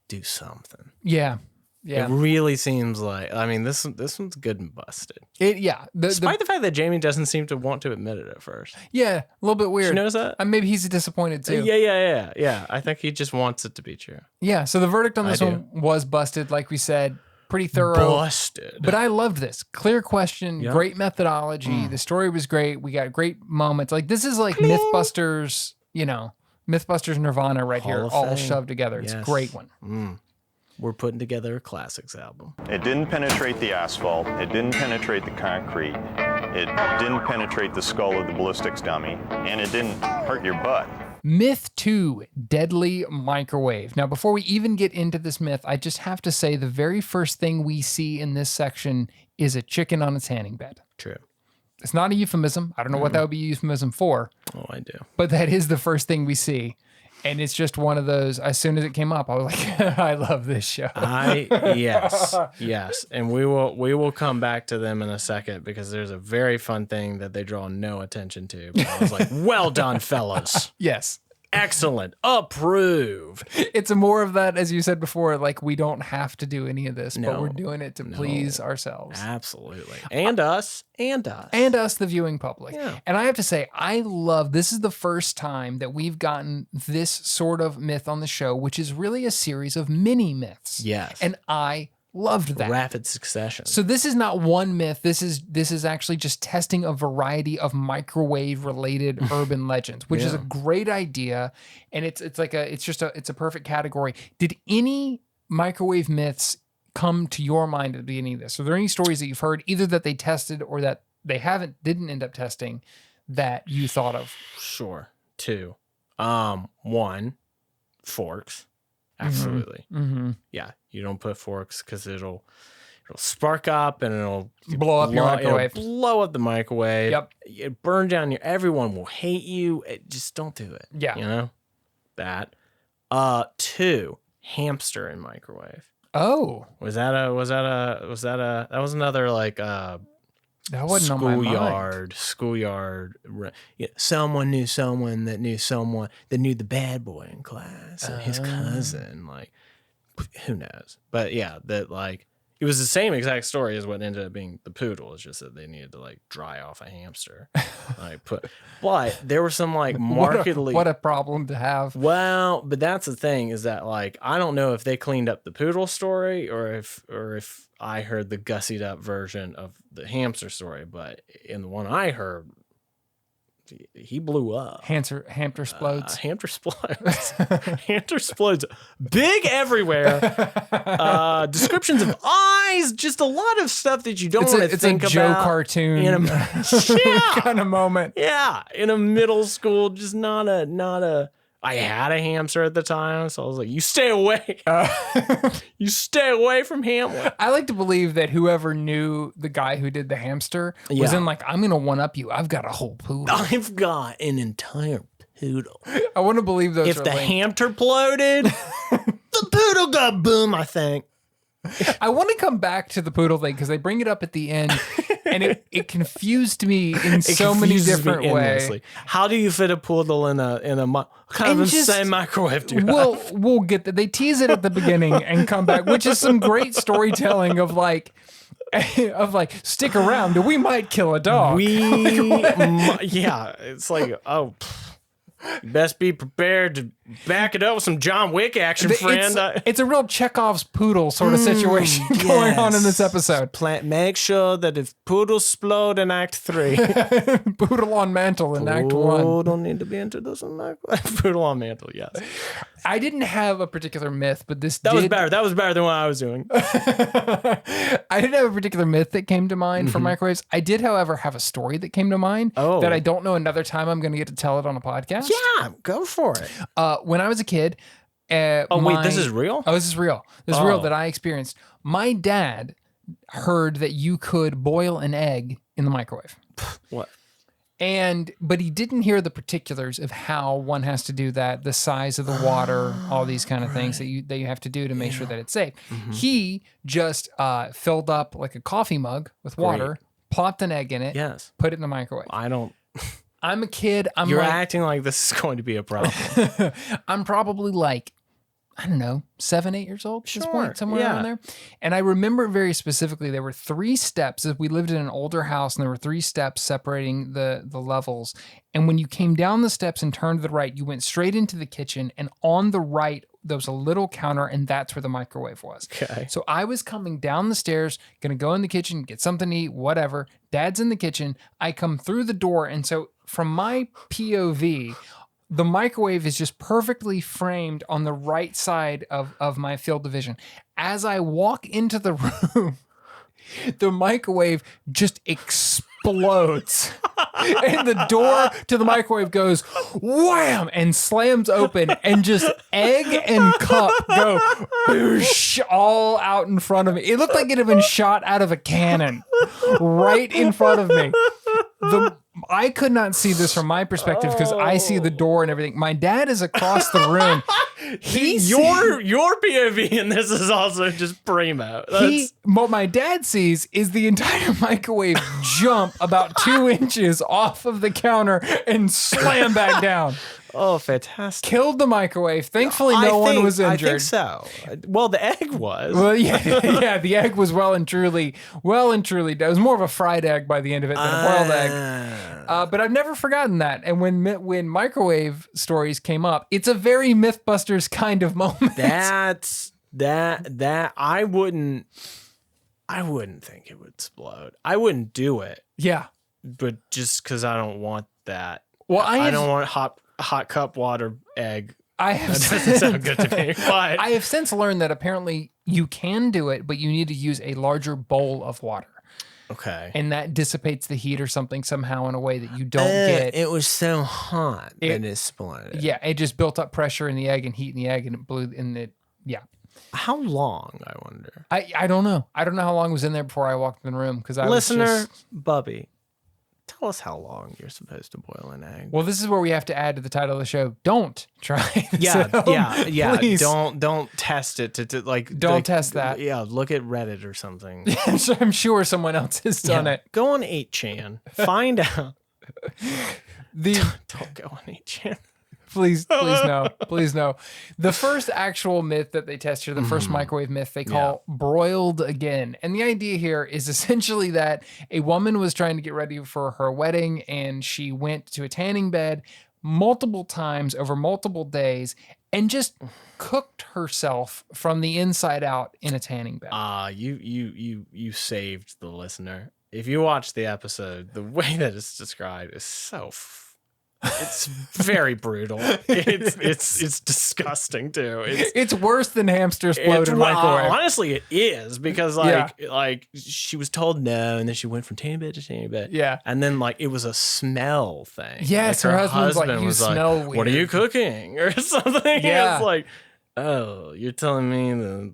[SPEAKER 2] do something.
[SPEAKER 1] Yeah. Yeah.
[SPEAKER 2] It really seems like, I mean, this one's good and busted.
[SPEAKER 1] Despite
[SPEAKER 2] the fact that Jamie doesn't seem to want to admit it at first.
[SPEAKER 1] Yeah, a little bit weird.
[SPEAKER 2] Did you notice that?
[SPEAKER 1] Maybe he's disappointed too.
[SPEAKER 2] Yeah. I think he just wants it to be true.
[SPEAKER 1] Yeah, so the verdict on this one was busted, like we said, pretty thorough.
[SPEAKER 2] Busted.
[SPEAKER 1] But I loved this. Clear question, great methodology. The story was great. We got great moments. Like this is like Mythbusters, Mythbusters Nirvana right here, all shoved together. It's a great one.
[SPEAKER 2] We're putting together a classics album.
[SPEAKER 4] It didn't penetrate the asphalt. It didn't penetrate the concrete. It didn't penetrate the skull of the ballistics dummy. And it didn't hurt your butt.
[SPEAKER 1] Myth 2, deadly microwave. Now, before we even get into this myth, I just have to say the very first thing we see in this section is a chicken on its tanning bed.
[SPEAKER 2] True.
[SPEAKER 1] It's not a euphemism. I don't know what that would be a euphemism for.
[SPEAKER 2] Oh, I do.
[SPEAKER 1] But that is the first thing we see. And it's just one of those, as soon as it came up, I was like, I love this show.
[SPEAKER 2] Yes. And we will come back to them in a second because there's a very fun thing that they draw no attention to. But I was like, well done, fellas.
[SPEAKER 1] Yes.
[SPEAKER 2] Excellent. Approved.
[SPEAKER 1] It's a more of that, as you said before, like we don't have to do any of this, but we're doing it to please ourselves.
[SPEAKER 2] Absolutely. And us. And us.
[SPEAKER 1] And us, the viewing public.
[SPEAKER 2] Yeah.
[SPEAKER 1] And I have to say, this is the first time that we've gotten this sort of myth on the show, which is really a series of mini myths.
[SPEAKER 2] Yes.
[SPEAKER 1] And I loved that.
[SPEAKER 2] Rapid succession.
[SPEAKER 1] So this is not one myth. This is actually just testing a variety of microwave related urban legends, which is a great idea. And it's a perfect category. Did any microwave myths come to your mind at the beginning of this? Are there any stories that you've heard either that they tested or that they didn't end up testing that you thought of?
[SPEAKER 2] Sure. 2. 1, forks. Absolutely.
[SPEAKER 1] Mm-hmm.
[SPEAKER 2] Yeah. You don't put forks because it'll spark up and it'll
[SPEAKER 1] blow up your microwave.
[SPEAKER 2] Blow up the microwave.
[SPEAKER 1] Yep.
[SPEAKER 2] It burn down everyone will hate you. Just don't do it.
[SPEAKER 1] Yeah.
[SPEAKER 2] You know? That. 2, hamster in microwave.
[SPEAKER 1] Oh.
[SPEAKER 2] That was another like
[SPEAKER 1] That wasn't on my mind.
[SPEAKER 2] schoolyard. Yeah, someone knew someone that knew someone that knew the bad boy in class, and his cousin. Like, who knows? But yeah, that like it was the same exact story as what ended up being the poodle. It's just that they needed to like dry off a hamster. But there were some like markedly
[SPEAKER 1] what a problem to have.
[SPEAKER 2] Well, but that's the thing is that like I don't know if they cleaned up the poodle story or if I heard the gussied up version of the hamster story, but in the one I heard, he blew up.
[SPEAKER 1] Hamster explodes.
[SPEAKER 2] Hamster explodes. Hamster explodes. Big everywhere. Descriptions of eyes. Just a lot of stuff that you don't want to think about.
[SPEAKER 1] It's a Joe cartoon kind of moment.
[SPEAKER 2] Yeah, in a middle school, just not a. I had a hamster at the time, so I was like, "You stay away. You stay away from Hamlet."
[SPEAKER 1] I like to believe that whoever knew the guy who did the hamster was in like, "I'm gonna one up you. I've got a whole poodle.
[SPEAKER 2] I've got an entire poodle."
[SPEAKER 1] I want to believe those.
[SPEAKER 2] If the hamster ploded, the poodle got boom. I think.
[SPEAKER 1] I want to come back to the poodle thing because they bring it up at the end, and it confused me in so many different ways.
[SPEAKER 2] How do you fit a poodle in a kind of insane microwave?
[SPEAKER 1] We'll get that. They tease it at the beginning and come back, which is some great storytelling of like stick around, we might kill a dog.
[SPEAKER 2] Yeah, it's like best be prepared to back it up with some John Wick action, friend.
[SPEAKER 1] It's a real Chekhov's poodle sort of situation going on in this episode.
[SPEAKER 2] Make sure that if poodles explode in Act 3.
[SPEAKER 1] Poodle on mantle in Act 1.
[SPEAKER 2] Poodle need to be introduced in Act 1. Poodle on mantle, yes.
[SPEAKER 1] I didn't have a particular myth, but
[SPEAKER 2] was better. That was better than what I was doing.
[SPEAKER 1] I didn't have a particular myth that came to mind for microwaves. I did, however, have a story that came to mind that I don't know another time I'm going to get to tell it on a podcast.
[SPEAKER 2] Yeah, go for it.
[SPEAKER 1] When I was a kid.
[SPEAKER 2] Wait, this is real?
[SPEAKER 1] Oh, this is real. This is real that I experienced. My dad heard that you could boil an egg in the microwave.
[SPEAKER 2] What?
[SPEAKER 1] But he didn't hear the particulars of how one has to do that, the size of the water, all these kind of things that you have to do to make sure that it's safe. He just filled up like a coffee mug with water, plopped an egg in it, put it in the microwave. I'm a kid.
[SPEAKER 2] You're acting like this is going to be a problem.
[SPEAKER 1] I'm probably like, I don't know, 7, 8 years old at this point, somewhere around there. And I remember very specifically, there were 3 steps. We lived in an older house, and there were 3 steps separating the levels. And when you came down the steps and turned to the right, you went straight into the kitchen. And on the right, there was a little counter, and that's where the microwave was.
[SPEAKER 2] Okay.
[SPEAKER 1] So I was coming down the stairs, going to go in the kitchen, get something to eat, whatever. Dad's in the kitchen. I come through the door, and so from my POV, the microwave is just perfectly framed on the right side of my field of vision. As I walk into the room, the microwave just explodes. And the door to the microwave goes wham and slams open, and just egg and cup go boosh all out in front of me. It looked like it had been shot out of a cannon right in front of me. I could not see this from my perspective because I see the door and everything. My dad is across the room.
[SPEAKER 2] Your POV in this is also just primo.
[SPEAKER 1] What my dad sees is the entire microwave jump about 2 inches off of the counter and slam back down.
[SPEAKER 2] Oh, fantastic.
[SPEAKER 1] Killed the microwave. Thankfully, no one was injured.
[SPEAKER 2] I think so. Well, the egg was.
[SPEAKER 1] Well, yeah, the egg was well and truly. It was more of a fried egg by the end of it than a boiled egg. But I've never forgotten that. And when microwave stories came up, it's a very Mythbusters kind of moment.
[SPEAKER 2] That I wouldn't think it would explode. I wouldn't do it.
[SPEAKER 1] Yeah.
[SPEAKER 2] But just because I don't want that.
[SPEAKER 1] Well,
[SPEAKER 2] I don't want hot cup water egg.
[SPEAKER 1] That
[SPEAKER 2] doesn't sound good to me. But
[SPEAKER 1] I have since learned that apparently you can do it, but you need to use a larger bowl of water.
[SPEAKER 2] Okay.
[SPEAKER 1] And that dissipates the heat or something somehow in a way that you don't get.
[SPEAKER 2] It was so hot that it exploded.
[SPEAKER 1] Yeah, it just built up pressure in the egg and heat in the egg, and it blew in it. Yeah.
[SPEAKER 2] How long, I wonder?
[SPEAKER 1] I don't know. I don't know how long it was in there before I walked in the room because I
[SPEAKER 2] Listener,
[SPEAKER 1] was just...
[SPEAKER 2] Bubby, Tell us how long you're supposed to boil an egg.
[SPEAKER 1] Well, this is where we have to add to the title of the show. Don't try this
[SPEAKER 2] Yeah,
[SPEAKER 1] at home,
[SPEAKER 2] yeah.
[SPEAKER 1] please.
[SPEAKER 2] Don't test it to
[SPEAKER 1] Don't test that.
[SPEAKER 2] Yeah, look at Reddit or something.
[SPEAKER 1] I'm sure someone else has done it.
[SPEAKER 2] Go on 8chan. Find out.
[SPEAKER 1] The
[SPEAKER 2] Don't go on 8chan.
[SPEAKER 1] Please no. Please no. The first actual myth that they test here, the first microwave myth, they call broiled again. And the idea here is essentially that a woman was trying to get ready for her wedding and she went to a tanning bed multiple times over multiple days and just cooked herself from the inside out in a tanning bed.
[SPEAKER 2] You saved the listener. If you watch the episode, the way that it's described is so it's very brutal. It's disgusting too.
[SPEAKER 1] It's worse than hamster exploded microwave.
[SPEAKER 2] Honestly, it is because like she was told no, and then she went from tanning bed to tanning bed.
[SPEAKER 1] Yeah,
[SPEAKER 2] and then like it was a smell thing.
[SPEAKER 1] Yes,
[SPEAKER 2] like,
[SPEAKER 1] her husband was like, "You smell weird.
[SPEAKER 2] What are you cooking?" or something.
[SPEAKER 1] Yeah,
[SPEAKER 2] it's like, oh, you're telling me the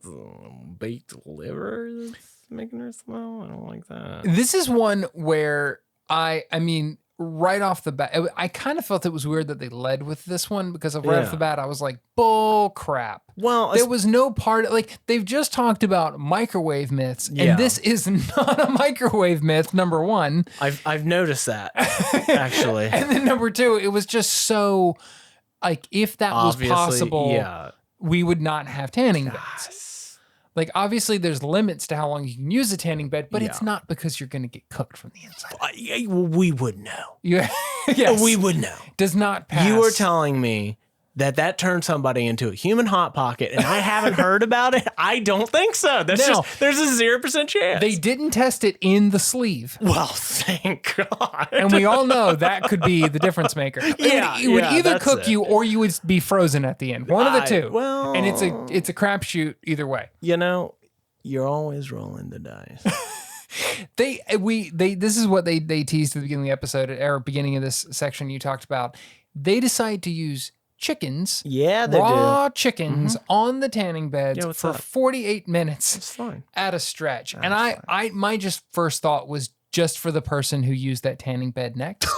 [SPEAKER 2] baked liver that's making her smell? I don't like that.
[SPEAKER 1] This is one where I mean. Right off the bat, I kind of felt it was weird that they led with this one because of right off the bat, I was like, bull crap.
[SPEAKER 2] Well,
[SPEAKER 1] there was no part, like they've just talked about microwave myths and this is not a microwave myth, number one.
[SPEAKER 2] I've noticed that actually.
[SPEAKER 1] And then number two, it was just so like, if that
[SPEAKER 2] obviously,
[SPEAKER 1] was possible, we would not have tanning beds. Like, obviously, there's limits to how long you can use a tanning bed, but it's not because you're going to get cooked from the inside.
[SPEAKER 2] We would know.
[SPEAKER 1] Yes.
[SPEAKER 2] We would know.
[SPEAKER 1] Does not pass.
[SPEAKER 2] You were telling me that turned somebody into a human hot pocket, and I haven't heard about it. I don't think so. There's a 0% chance.
[SPEAKER 1] They didn't test it in the sleeve.
[SPEAKER 2] Well, thank God.
[SPEAKER 1] And we all know that could be the difference maker. It would either cook you or you would be frozen at the end. One of the two.
[SPEAKER 2] Well,
[SPEAKER 1] and it's a crapshoot either way.
[SPEAKER 2] You know, you're always rolling the dice.
[SPEAKER 1] This is what they teased at the beginning of the episode, or beginning of this section you talked about. They decide to use chickens, raw chickens on the tanning beds for 48 minutes at a stretch. And I my just first thought was just for the person who used that tanning bed next.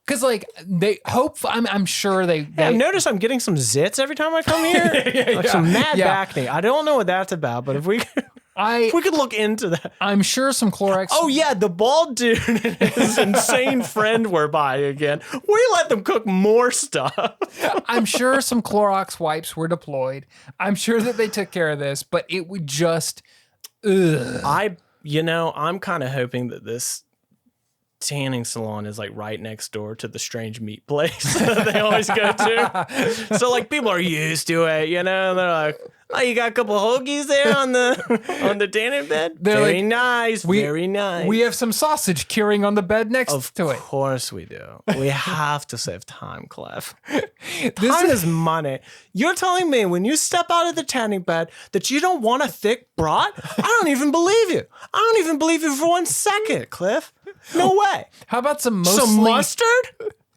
[SPEAKER 1] Because like they hope, I'm sure they
[SPEAKER 2] notice I'm getting some zits every time I come here. Some mad acne. I don't know what that's about, but if we could look into that.
[SPEAKER 1] I'm sure some Clorox.
[SPEAKER 2] Oh yeah, the bald dude and his insane friend were by again. We let them cook more stuff.
[SPEAKER 1] I'm sure some Clorox wipes were deployed. I'm sure that they took care of this, but it would just.
[SPEAKER 2] I'm kind of hoping that this tanning salon is like right next door to the strange meat place that they always go to. So like people are used to it, you know. They're like, oh, you got a couple hoagies there on the tanning bed? Very nice.
[SPEAKER 1] We have some sausage curing on the bed next to it.
[SPEAKER 2] Of course we do. We have to save time, Clef. Time is money. You're telling me when you step out of the tanning bed that you don't want a thick brat? I don't even believe you. I don't even believe you for 1 second, Cliff. No way.
[SPEAKER 1] How about some
[SPEAKER 2] mustard?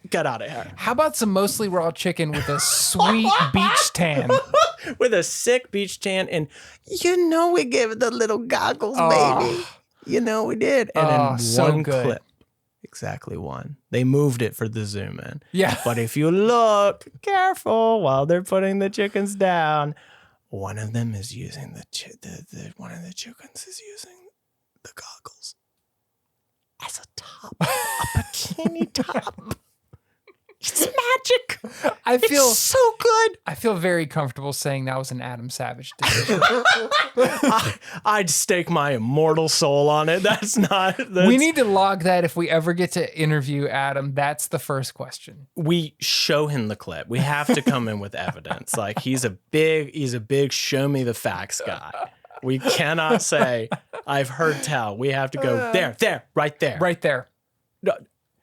[SPEAKER 2] Get out of here.
[SPEAKER 1] How about some mostly raw chicken with a sweet beach tan?
[SPEAKER 2] With a sick beach tan, and we gave it the little goggles, baby. We did. And in one clip, exactly one. They moved it for the zoom in.
[SPEAKER 1] Yeah.
[SPEAKER 2] But if you look careful while they're putting the chickens down, one of them is using one of the chickens is using the goggles as a top, a bikini top. It's magic. It's so good.
[SPEAKER 1] I feel very comfortable saying that was an Adam Savage decision.
[SPEAKER 2] I'd stake my immortal soul on it.
[SPEAKER 1] We need to log that if we ever get to interview Adam. That's the first question.
[SPEAKER 2] We show him the clip. We have to come in with evidence. Like he's a big show me the facts guy. We cannot say I've heard tell. We have to go there, right there.
[SPEAKER 1] Right there.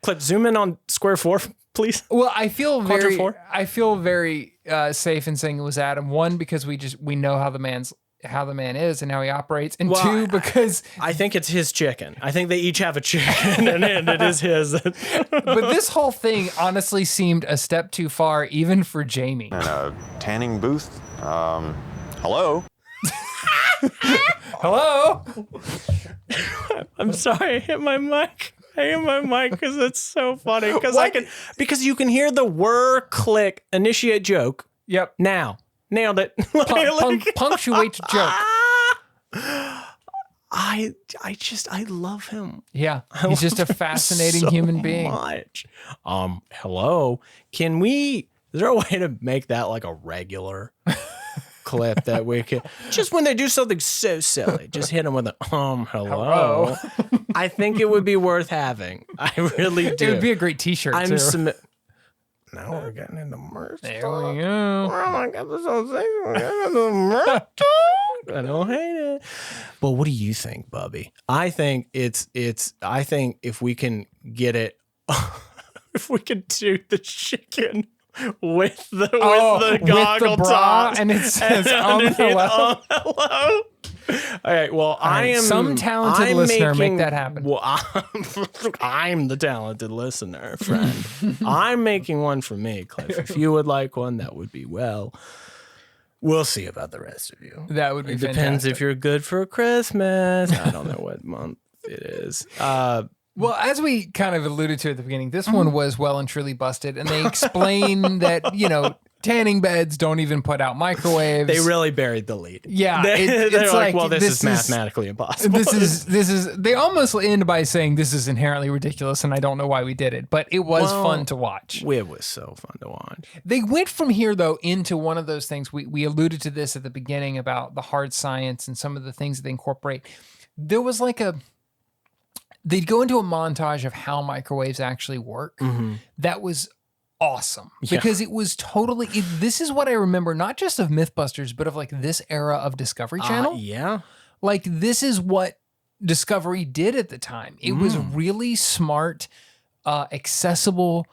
[SPEAKER 2] Clip, zoom in on square 4, please.
[SPEAKER 1] Well, I feel very safe in saying it was Adam. One, because we know how the man is and how he operates, and two, because
[SPEAKER 2] I think it's his chicken. I think they each have a chicken, and it is his.
[SPEAKER 1] But this whole thing honestly seemed a step too far, even for Jamie.
[SPEAKER 4] In a tanning booth. Hello.
[SPEAKER 1] Hello.
[SPEAKER 2] I'm sorry, I hit my mic. hanging my mic because it's so funny.
[SPEAKER 1] What?
[SPEAKER 2] Because you can hear the whir click initiate joke.
[SPEAKER 1] Yep.
[SPEAKER 2] Now nailed it.
[SPEAKER 1] Punctuate joke.
[SPEAKER 2] I love him.
[SPEAKER 1] Yeah, he's just a fascinating human being.
[SPEAKER 2] Much. Hello. Is there a way to make that like a regular clip that we can just when they do something so silly, just hit them with a hello. I think it would be worth having. I really do.
[SPEAKER 1] It would be a great T-shirt.
[SPEAKER 2] Now we're getting into merch.
[SPEAKER 1] There we go.
[SPEAKER 2] We're on episode 6. We're getting into merch. I don't hate it. But what do you think, Bubby? I think I think if we can get it, if we can do the chicken with the goggle top
[SPEAKER 1] and it says hello.
[SPEAKER 2] Hello. All right. Well,
[SPEAKER 1] some talented listener make that happen.
[SPEAKER 2] Well, I'm the talented listener, friend. I'm making one for me, Cliff. If you would like one, that would be well. We'll see about the rest of you.
[SPEAKER 1] That would be fantastic.
[SPEAKER 2] Depends if you're good for Christmas. I don't know what month it is.
[SPEAKER 1] Well, as we kind of alluded to at the beginning, this one was well and truly busted, and they explain that, tanning beds don't even put out microwaves.
[SPEAKER 2] They really buried the lead.
[SPEAKER 1] Yeah.
[SPEAKER 2] They're like, well, this is mathematically impossible.
[SPEAKER 1] They almost end by saying this is inherently ridiculous and I don't know why we did it, but it was fun to watch.
[SPEAKER 2] It was so fun to watch.
[SPEAKER 1] They went from here, though, into one of those things. We alluded to this at the beginning about the hard science and some of the things that they incorporate. There was they'd go into a montage of how microwaves actually work. Mm-hmm. That was awesome because it was totally this is what I remember, not just of Mythbusters, but of this era of Discovery Channel. This is what Discovery did at the time. It was really smart, accessible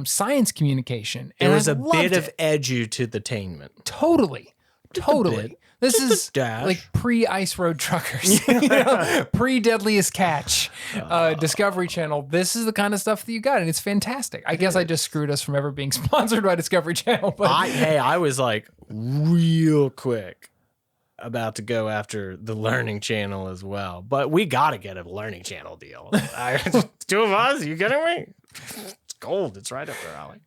[SPEAKER 1] science communication.
[SPEAKER 2] And there was a bit of edutainment.
[SPEAKER 1] Totally. This is pre-Ice Road Truckers, pre-Deadliest Catch, Discovery Channel. This is the kind of stuff that you got, and it's fantastic. I guess I just screwed us from ever being sponsored by Discovery Channel. But
[SPEAKER 2] I was real quick about to go after the Learning Channel as well, but we got to get a Learning Channel deal. Two of us, you kidding me? It's gold. It's right up there, alley.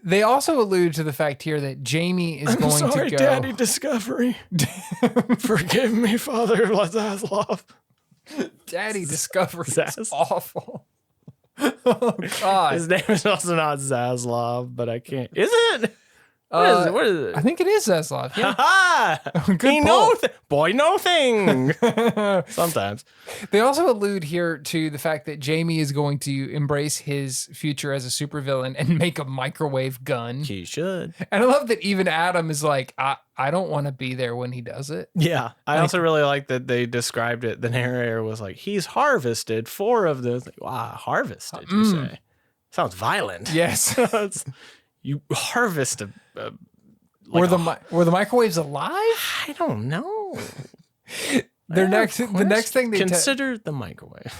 [SPEAKER 1] They also allude to the fact here that Jamie is going to go.
[SPEAKER 2] Daddy Discovery. Forgive me, Father Zaslav.
[SPEAKER 1] Daddy Discovery is awful. Oh, God.
[SPEAKER 2] His name is also not Zaslav, but I can't. Is it? What is it?
[SPEAKER 1] I think it is Zaslav. Yeah.
[SPEAKER 2] Good boy, no thing. Sometimes.
[SPEAKER 1] They also allude here to the fact that Jamie is going to embrace his future as a supervillain and make a microwave gun.
[SPEAKER 2] He should.
[SPEAKER 1] And I love that even Adam is like, I don't want to be there when he does it.
[SPEAKER 2] Yeah. I also really like that they described it. The narrator was like, he's harvested 4 of those. Wow, harvested, you say? Sounds violent.
[SPEAKER 1] Yes.
[SPEAKER 2] You harvest
[SPEAKER 1] were the microwaves alive?
[SPEAKER 2] I don't know.
[SPEAKER 1] The next thing they
[SPEAKER 2] consider the microwave.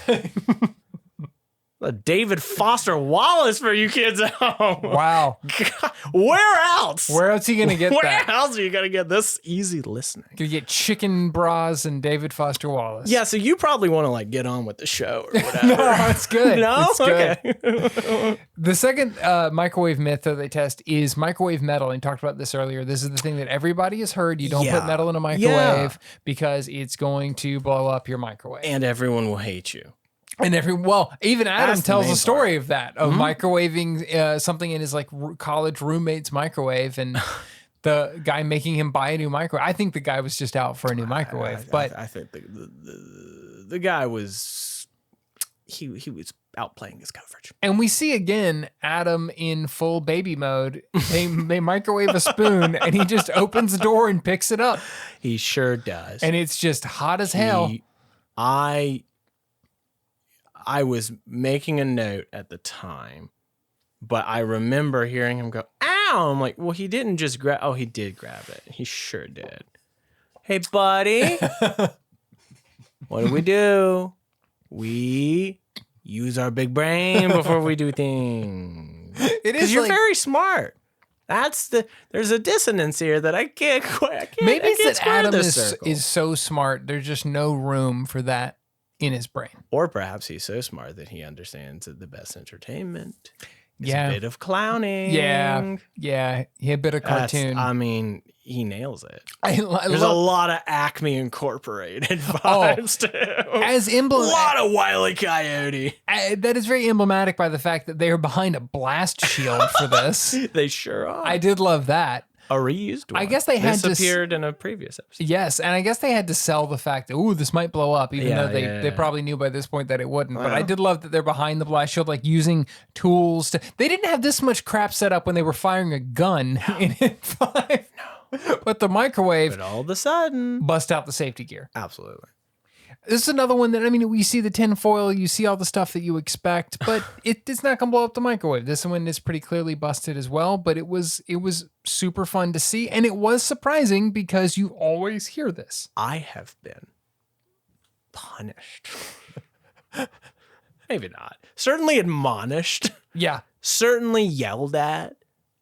[SPEAKER 2] David Foster Wallace for you kids at home.
[SPEAKER 1] Wow.
[SPEAKER 2] God, where else?
[SPEAKER 1] Where else are you going to get that?
[SPEAKER 2] Where else are you going to get this easy listening?
[SPEAKER 1] Going to get chicken bras and David Foster Wallace.
[SPEAKER 2] Yeah, so you probably want to get on with the show or whatever.
[SPEAKER 1] No, it's good.
[SPEAKER 2] No?
[SPEAKER 1] It's good.
[SPEAKER 2] Okay.
[SPEAKER 1] The second microwave myth that they test is microwave metal. And talked about this earlier. This is the thing that everybody has heard. You don't put metal in a microwave because it's going to blow up your microwave.
[SPEAKER 2] And everyone will hate you.
[SPEAKER 1] And even Adam tells a story of that, of microwaving something in his college roommate's microwave, and the guy making him buy a new microwave. I think the guy was just out for a new microwave, but
[SPEAKER 2] I think the guy was he was outplaying his coverage.
[SPEAKER 1] And we see again Adam in full baby mode. They microwave a spoon, and he just opens the door and picks it up.
[SPEAKER 2] He sure does,
[SPEAKER 1] and it's just hot as hell.
[SPEAKER 2] I was making a note at the time, but I remember hearing him go, ow! I'm like, well, he didn't just grab... Oh, he did grab it. He sure did. Hey, buddy. What do? We use our big brain before we do things.
[SPEAKER 1] It is
[SPEAKER 2] you're very smart. There's a dissonance here that I can't quite...
[SPEAKER 1] Maybe it's that Adam is so smart, there's just no room for that in his brain.
[SPEAKER 2] Or perhaps he's so smart that he understands that the best entertainment is
[SPEAKER 1] Yeah.
[SPEAKER 2] a bit of clowning.
[SPEAKER 1] Yeah. He had a bit of cartoon.
[SPEAKER 2] I mean, he nails it.
[SPEAKER 1] I
[SPEAKER 2] There's a lot of Acme Incorporated vibes too.
[SPEAKER 1] As
[SPEAKER 2] A lot of Wile E. Coyote.
[SPEAKER 1] That is very emblematic by the fact that they are behind a blast shield for this.
[SPEAKER 2] They sure are.
[SPEAKER 1] I did love that.
[SPEAKER 2] A reused one.
[SPEAKER 1] I guess they had
[SPEAKER 2] this appeared in a previous episode.
[SPEAKER 1] Yes, and I guess they had to sell the fact that, ooh, this might blow up, even though they probably knew by this point that it wouldn't. But I did love that they're behind the blast shield, like using tools to. They didn't have this much crap set up when they were firing a gun in Hit 5. No. But the microwave.
[SPEAKER 2] But all of a sudden,
[SPEAKER 1] bust out the safety gear.
[SPEAKER 2] Absolutely.
[SPEAKER 1] This is another one that, I mean, we see the tin foil, you see all the stuff that you expect, but it's not going to blow up the microwave. This one is pretty clearly busted as well, but it was super fun to see, and it was surprising because you always hear this.
[SPEAKER 2] I have been punished. Maybe not. Certainly admonished.
[SPEAKER 1] Yeah.
[SPEAKER 2] Certainly yelled at.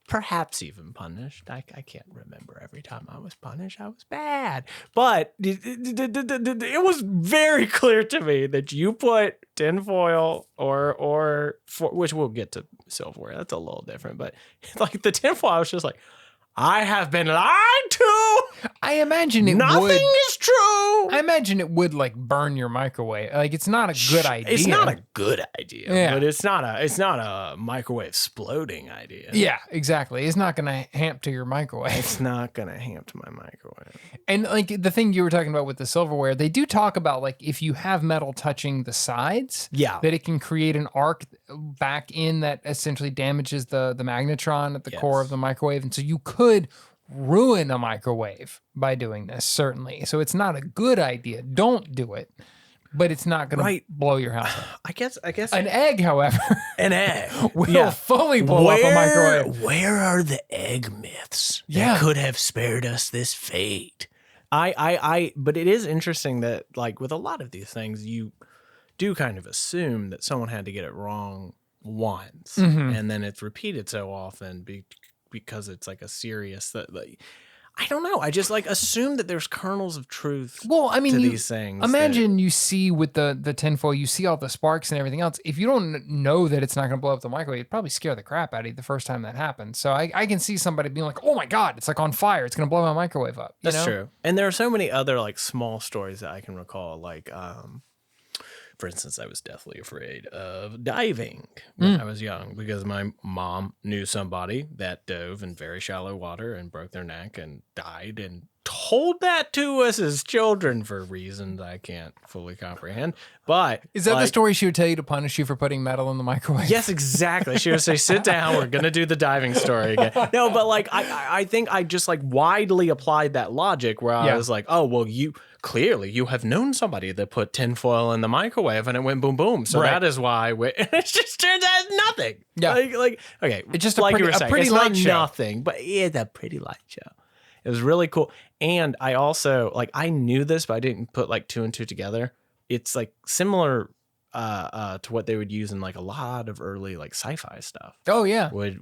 [SPEAKER 2] Perhaps even punished. I can't remember every time I was punished. I was bad. But it was very clear to me that you put tinfoil or which we'll get to silverware. That's a little different. But like the tinfoil, I was just like, I have been lied to.
[SPEAKER 1] I imagine it
[SPEAKER 2] Nothing
[SPEAKER 1] would.
[SPEAKER 2] is true.
[SPEAKER 1] I imagine it would like burn your microwave. Like it's not a good idea.
[SPEAKER 2] It's not a good idea,
[SPEAKER 1] Yeah.
[SPEAKER 2] but it's not a microwave exploding idea.
[SPEAKER 1] Yeah, exactly. It's not going to hamp to your microwave.
[SPEAKER 2] It's not going to hamp to my microwave.
[SPEAKER 1] And like the thing you were talking about with the silverware, they do talk about like if you have metal touching the sides,
[SPEAKER 2] Yeah.
[SPEAKER 1] that it can create an arc back in that essentially damages the magnetron at the core of the microwave. And so you could ruin a microwave by doing this, certainly. So it's not a good idea. Don't do it. But it's not going to blow your house up.
[SPEAKER 2] I guess
[SPEAKER 1] An egg, however,
[SPEAKER 2] an egg
[SPEAKER 1] will fully blow up a microwave.
[SPEAKER 2] Where are the egg myths that could have spared us this fate? But it is interesting that like with a lot of these things, you do kind of assume that someone had to get it wrong once, and then it's repeated so often because it's like a serious that like. I don't know. I just like assume that there's kernels of truth.
[SPEAKER 1] Well, I mean,
[SPEAKER 2] to these things.
[SPEAKER 1] Imagine you see with the tinfoil, you see all the sparks and everything else. If you don't know that it's not going to blow up the microwave, it'd probably scare the crap out of you the first time that happens. So I can see somebody being like, "Oh my god, it's like on fire! It's going to blow my microwave up."
[SPEAKER 2] That's true. And there are so many other like small stories that I can recall. Like, for instance, I was deathly afraid of diving when I was young because my mom knew somebody that dove in very shallow water and broke their neck and died and told that to us as children for reasons I can't fully comprehend. But
[SPEAKER 1] is that the story she would tell you to punish you for putting metal in the microwave?
[SPEAKER 2] Yes, exactly. She would say, sit down. We're going to do the diving story again. No, but like, I think I just like widely applied that logic where I was like, oh, well, clearly you have known somebody that put tinfoil in the microwave and it went boom, boom. So that is why it just turns out it's nothing.
[SPEAKER 1] Yeah.
[SPEAKER 2] Like okay.
[SPEAKER 1] It's just
[SPEAKER 2] like
[SPEAKER 1] a pretty,
[SPEAKER 2] you were saying,
[SPEAKER 1] pretty
[SPEAKER 2] it's
[SPEAKER 1] light
[SPEAKER 2] not
[SPEAKER 1] show.
[SPEAKER 2] nothing, but it's a pretty light show. It was really cool. And I also, like, I knew this, but I didn't put like two and two together. It's like similar to what they would use in like a lot of early like sci-fi stuff.
[SPEAKER 1] Oh yeah.
[SPEAKER 2] Would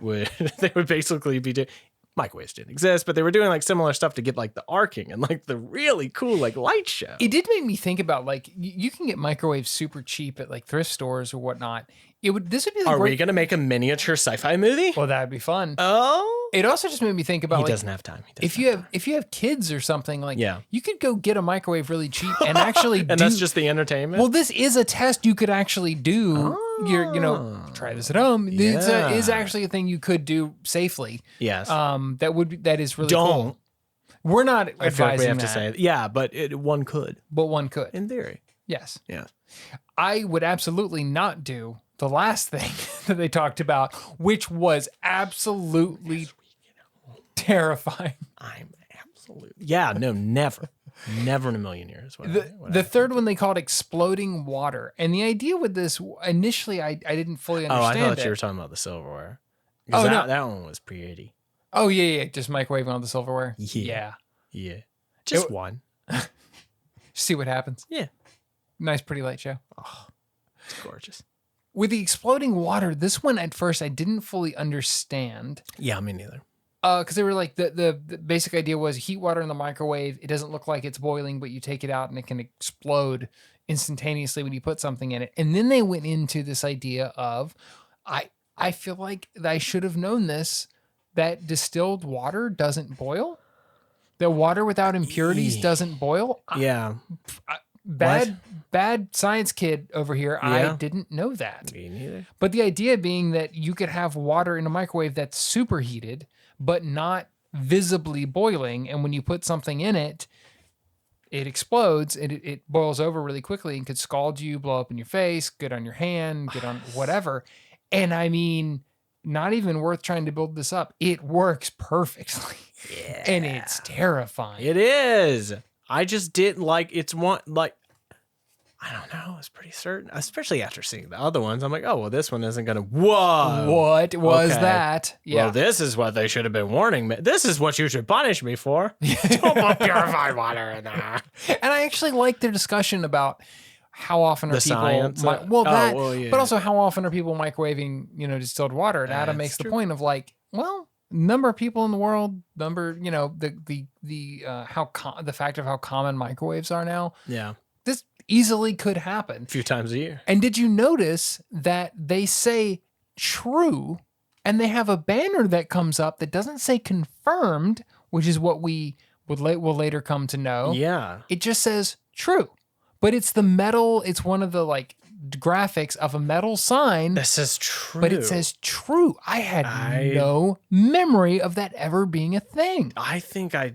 [SPEAKER 2] they would basically be doing microwaves didn't exist, but they were doing like similar stuff to get like the arcing and like the really cool like light show.
[SPEAKER 1] It did make me think about like you can get microwaves super cheap at like thrift stores or whatnot. This would be the
[SPEAKER 2] Are we gonna make a miniature sci-fi movie?
[SPEAKER 1] Well, that'd be fun.
[SPEAKER 2] Oh,
[SPEAKER 1] it also just made me think about
[SPEAKER 2] he
[SPEAKER 1] like,
[SPEAKER 2] doesn't have time.
[SPEAKER 1] If you have kids or something like,
[SPEAKER 2] Yeah.
[SPEAKER 1] you could go get a microwave really cheap and actually
[SPEAKER 2] and that's just the entertainment.
[SPEAKER 1] Well, this is a test you could actually do. Try this at home.
[SPEAKER 2] Yeah.
[SPEAKER 1] It's actually a thing you could do safely.
[SPEAKER 2] Yes.
[SPEAKER 1] That is really
[SPEAKER 2] Don't.
[SPEAKER 1] cool. We're not
[SPEAKER 2] I feel like we
[SPEAKER 1] advising
[SPEAKER 2] have
[SPEAKER 1] that,
[SPEAKER 2] to say it. Yeah, but one could
[SPEAKER 1] but one could.
[SPEAKER 2] in theory.
[SPEAKER 1] Yes.
[SPEAKER 2] Yeah.
[SPEAKER 1] I would absolutely not do the last thing that they talked about, which was absolutely terrifying.
[SPEAKER 2] I'm absolutely. Yeah. No. Never. Never in a million years.
[SPEAKER 1] The third one they called exploding water. And the idea with this, initially, I didn't fully understand
[SPEAKER 2] I thought
[SPEAKER 1] it.
[SPEAKER 2] you were talking about the silverware.
[SPEAKER 1] Oh, no.
[SPEAKER 2] That one was pretty.
[SPEAKER 1] Oh, yeah. Just microwaving on the silverware.
[SPEAKER 2] Yeah. Just one.
[SPEAKER 1] See what happens.
[SPEAKER 2] Yeah.
[SPEAKER 1] Nice, pretty light show.
[SPEAKER 2] Oh, it's gorgeous.
[SPEAKER 1] With the exploding water, this one at first I didn't fully understand.
[SPEAKER 2] Yeah, me neither.
[SPEAKER 1] Because they were like, the basic idea was heat water in the microwave. It doesn't look like it's boiling, but you take it out and it can explode instantaneously when you put something in it. And then they went into this idea of, I feel like I should have known this, that distilled water doesn't boil. The water without impurities doesn't boil.
[SPEAKER 2] Yeah.
[SPEAKER 1] Bad science kid over here.
[SPEAKER 2] Yeah.
[SPEAKER 1] I didn't know that.
[SPEAKER 2] Me neither.
[SPEAKER 1] But the idea being that you could have water in a microwave that's superheated, but not visibly boiling. And when you put something in it, it explodes and it boils over really quickly and could scald you, blow up in your face, get on your hand, get on whatever. And I mean, not even worth trying to build this up. It works perfectly.
[SPEAKER 2] Yeah.
[SPEAKER 1] And it's terrifying.
[SPEAKER 2] It is. I just didn't like it's one like I don't know. I was pretty certain, especially after seeing the other ones. I'm like, oh well, this one isn't gonna. Whoa!
[SPEAKER 1] What was
[SPEAKER 2] Okay.
[SPEAKER 1] that? Yeah,
[SPEAKER 2] Well, this is what they should have been warning me. This is what you should punish me for. Don't put purified water in there.
[SPEAKER 1] and I actually like their discussion about how often are
[SPEAKER 2] The
[SPEAKER 1] people
[SPEAKER 2] science.
[SPEAKER 1] but
[SPEAKER 2] Yeah.
[SPEAKER 1] also how often are people microwaving distilled water? And Adam
[SPEAKER 2] That's
[SPEAKER 1] makes the
[SPEAKER 2] true.
[SPEAKER 1] point of like, well, number of people in the world, the fact of how common microwaves are now.
[SPEAKER 2] Yeah,
[SPEAKER 1] This easily could happen.
[SPEAKER 2] a few times a year.
[SPEAKER 1] And did you notice that they say true and they have a banner that comes up that doesn't say confirmed, which is what we will later come to know.
[SPEAKER 2] Yeah,
[SPEAKER 1] It just says true. But it's the metal, it's one of the like graphics of a metal sign,
[SPEAKER 2] this is true.
[SPEAKER 1] but it says true. I had no memory of that ever being a thing.
[SPEAKER 2] I think I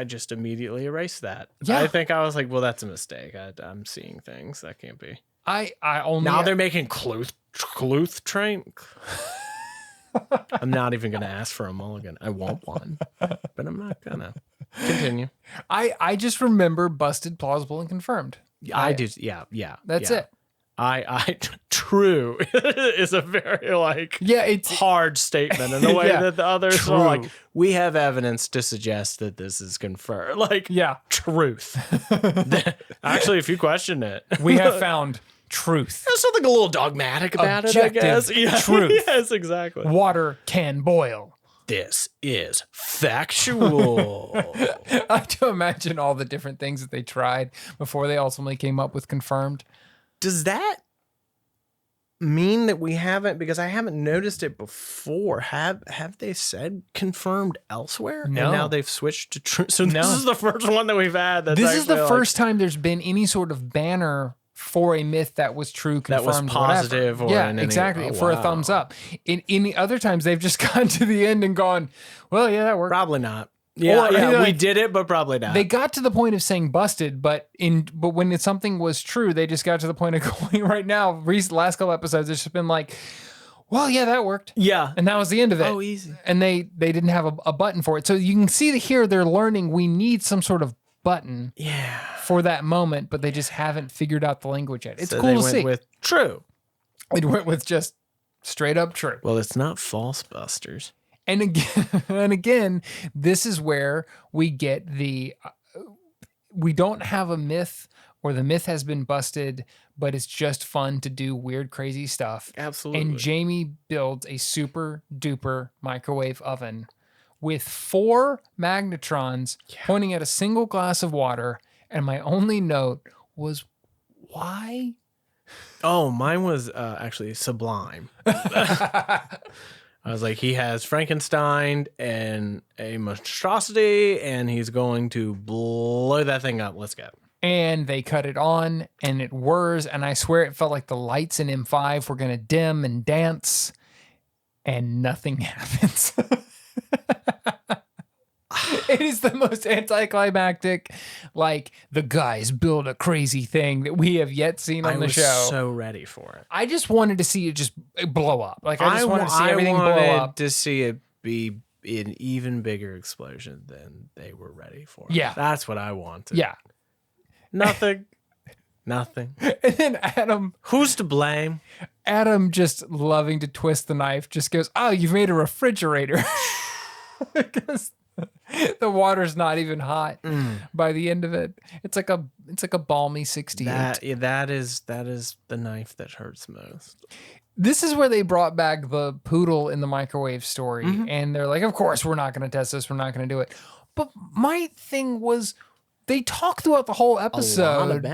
[SPEAKER 2] just immediately erased that.
[SPEAKER 1] Yeah.
[SPEAKER 2] I think I was like, well, that's a mistake. I'm seeing things that can't be.
[SPEAKER 1] I only
[SPEAKER 2] Now they're making Cluth train. I'm not even gonna ask for a mulligan. I want one, but I'm not gonna. Continue.
[SPEAKER 1] I just remember busted, plausible, and confirmed.
[SPEAKER 2] I do. Yeah.
[SPEAKER 1] That's
[SPEAKER 2] yeah.
[SPEAKER 1] it.
[SPEAKER 2] True is a very like
[SPEAKER 1] Yeah, it's
[SPEAKER 2] hard statement in a way
[SPEAKER 1] Yeah,
[SPEAKER 2] that the others
[SPEAKER 1] true.
[SPEAKER 2] are like, we have evidence to suggest that this is confirmed. Like,
[SPEAKER 1] yeah.
[SPEAKER 2] truth. Actually, if you question it,
[SPEAKER 1] We have found truth.
[SPEAKER 2] there's something a little dogmatic about
[SPEAKER 1] Objective
[SPEAKER 2] it, I guess. Yeah.
[SPEAKER 1] truth.
[SPEAKER 2] Yes, exactly.
[SPEAKER 1] Water can boil.
[SPEAKER 2] This is factual.
[SPEAKER 1] I do imagine all the different things that they tried before they ultimately came up with confirmed.
[SPEAKER 2] Does that mean that we haven't, because I haven't noticed it before, have they said confirmed elsewhere?
[SPEAKER 1] No.
[SPEAKER 2] And now they've switched to true. So this
[SPEAKER 1] No.
[SPEAKER 2] is the first one that we've had. That's
[SPEAKER 1] This is the
[SPEAKER 2] actually, like,
[SPEAKER 1] first time there's been any sort of banner for a myth that was true,
[SPEAKER 2] That was
[SPEAKER 1] confirmed,
[SPEAKER 2] positive,
[SPEAKER 1] whatever.
[SPEAKER 2] or
[SPEAKER 1] Yeah,
[SPEAKER 2] in any-
[SPEAKER 1] exactly,
[SPEAKER 2] oh,
[SPEAKER 1] for a
[SPEAKER 2] wow.
[SPEAKER 1] thumbs up. In the other times, they've just gotten to the end and gone, well, yeah, that worked.
[SPEAKER 2] Probably not. Yeah,
[SPEAKER 1] Or,
[SPEAKER 2] yeah, we
[SPEAKER 1] like,
[SPEAKER 2] did it, but probably not.
[SPEAKER 1] They got to the point of saying busted, but when something was true, they just got to the point of going right now. Last couple episodes, it's just been like, well, yeah, that worked.
[SPEAKER 2] yeah.
[SPEAKER 1] And that was the end of it.
[SPEAKER 2] Oh, easy.
[SPEAKER 1] And they didn't have a button for it. So you can see here they're learning we need some sort of button
[SPEAKER 2] Yeah.
[SPEAKER 1] for that moment, but they just haven't figured out the language yet. It's
[SPEAKER 2] So
[SPEAKER 1] cool
[SPEAKER 2] they
[SPEAKER 1] to
[SPEAKER 2] went
[SPEAKER 1] see.
[SPEAKER 2] with true.
[SPEAKER 1] It went with just straight up true.
[SPEAKER 2] Well, it's not false busters.
[SPEAKER 1] And again, this is where we get we don't have a myth or the myth has been busted, but it's just fun to do weird, crazy stuff.
[SPEAKER 2] Absolutely.
[SPEAKER 1] And Jamie builds a super duper microwave oven with 4 magnetrons pointing at a single glass of water. And my only note was, why?
[SPEAKER 2] Oh, mine was actually sublime. I was like, he has Frankenstein and a monstrosity, and he's going to blow that thing up. Let's go.
[SPEAKER 1] And they cut it on and it whirs. And I swear it felt like the lights in M5 were going to dim and dance and nothing happens. It is the most anticlimactic, like the guys build a crazy thing that we have yet seen on
[SPEAKER 2] I
[SPEAKER 1] the
[SPEAKER 2] was
[SPEAKER 1] show.
[SPEAKER 2] so ready for it.
[SPEAKER 1] I just wanted to see it just blow up. Like I just wanted to see everything blow
[SPEAKER 2] wanted
[SPEAKER 1] up.
[SPEAKER 2] to see it be an even bigger explosion than they were ready for.
[SPEAKER 1] Yeah.
[SPEAKER 2] That's what I wanted.
[SPEAKER 1] Yeah.
[SPEAKER 2] Nothing. Nothing.
[SPEAKER 1] And then
[SPEAKER 2] Who's to blame?
[SPEAKER 1] Adam just loving to twist the knife just goes, "Oh, you've made a refrigerator." Because the water's not even hot by the end of it. It's like a balmy 68.
[SPEAKER 2] That is the knife that hurts most.
[SPEAKER 1] This is where they brought back the poodle in the microwave story. And they're like, of course, we're not going to test this. We're not going to do it. But my thing was, they talk throughout the whole episode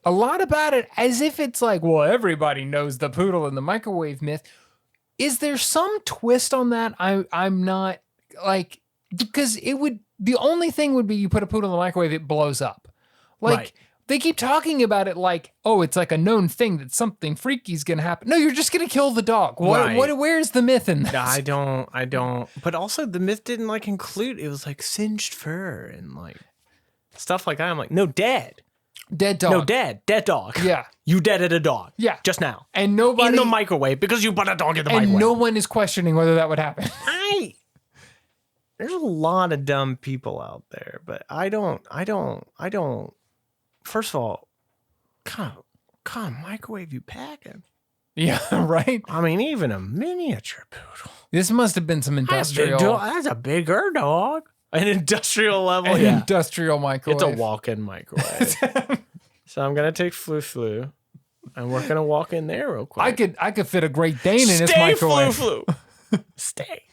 [SPEAKER 1] a lot about it as if it's like, well, everybody knows the poodle in the microwave myth. Is there some twist on that? I'm not like, because the only thing would be you put a poodle in the microwave, it blows up. Like they keep talking about it like, oh, it's like a known thing that something freaky is going to happen. No, you're just going to kill the dog. Where's the myth in this?
[SPEAKER 2] I don't. But also the myth didn't like include, it was like singed fur and like stuff like that. I'm like, no, dead dog. No, dead dog.
[SPEAKER 1] Yeah.
[SPEAKER 2] You deaded a dog.
[SPEAKER 1] Yeah.
[SPEAKER 2] Just now.
[SPEAKER 1] And nobody.
[SPEAKER 2] In the microwave because you put a dog in the microwave.
[SPEAKER 1] And no one is questioning whether that would happen.
[SPEAKER 2] There's a lot of dumb people out there, but I don't. First of all, kind of microwave you packing?
[SPEAKER 1] Yeah, right?
[SPEAKER 2] I mean, even a miniature poodle.
[SPEAKER 1] This must have been some industrial.
[SPEAKER 2] That's a bigger dog. An industrial level,
[SPEAKER 1] industrial microwave.
[SPEAKER 2] It's a walk-in microwave. So I'm gonna take Flu, and we're gonna walk in there real quick.
[SPEAKER 1] I could fit a Great Dane in this microwave.
[SPEAKER 2] Flu. Stay.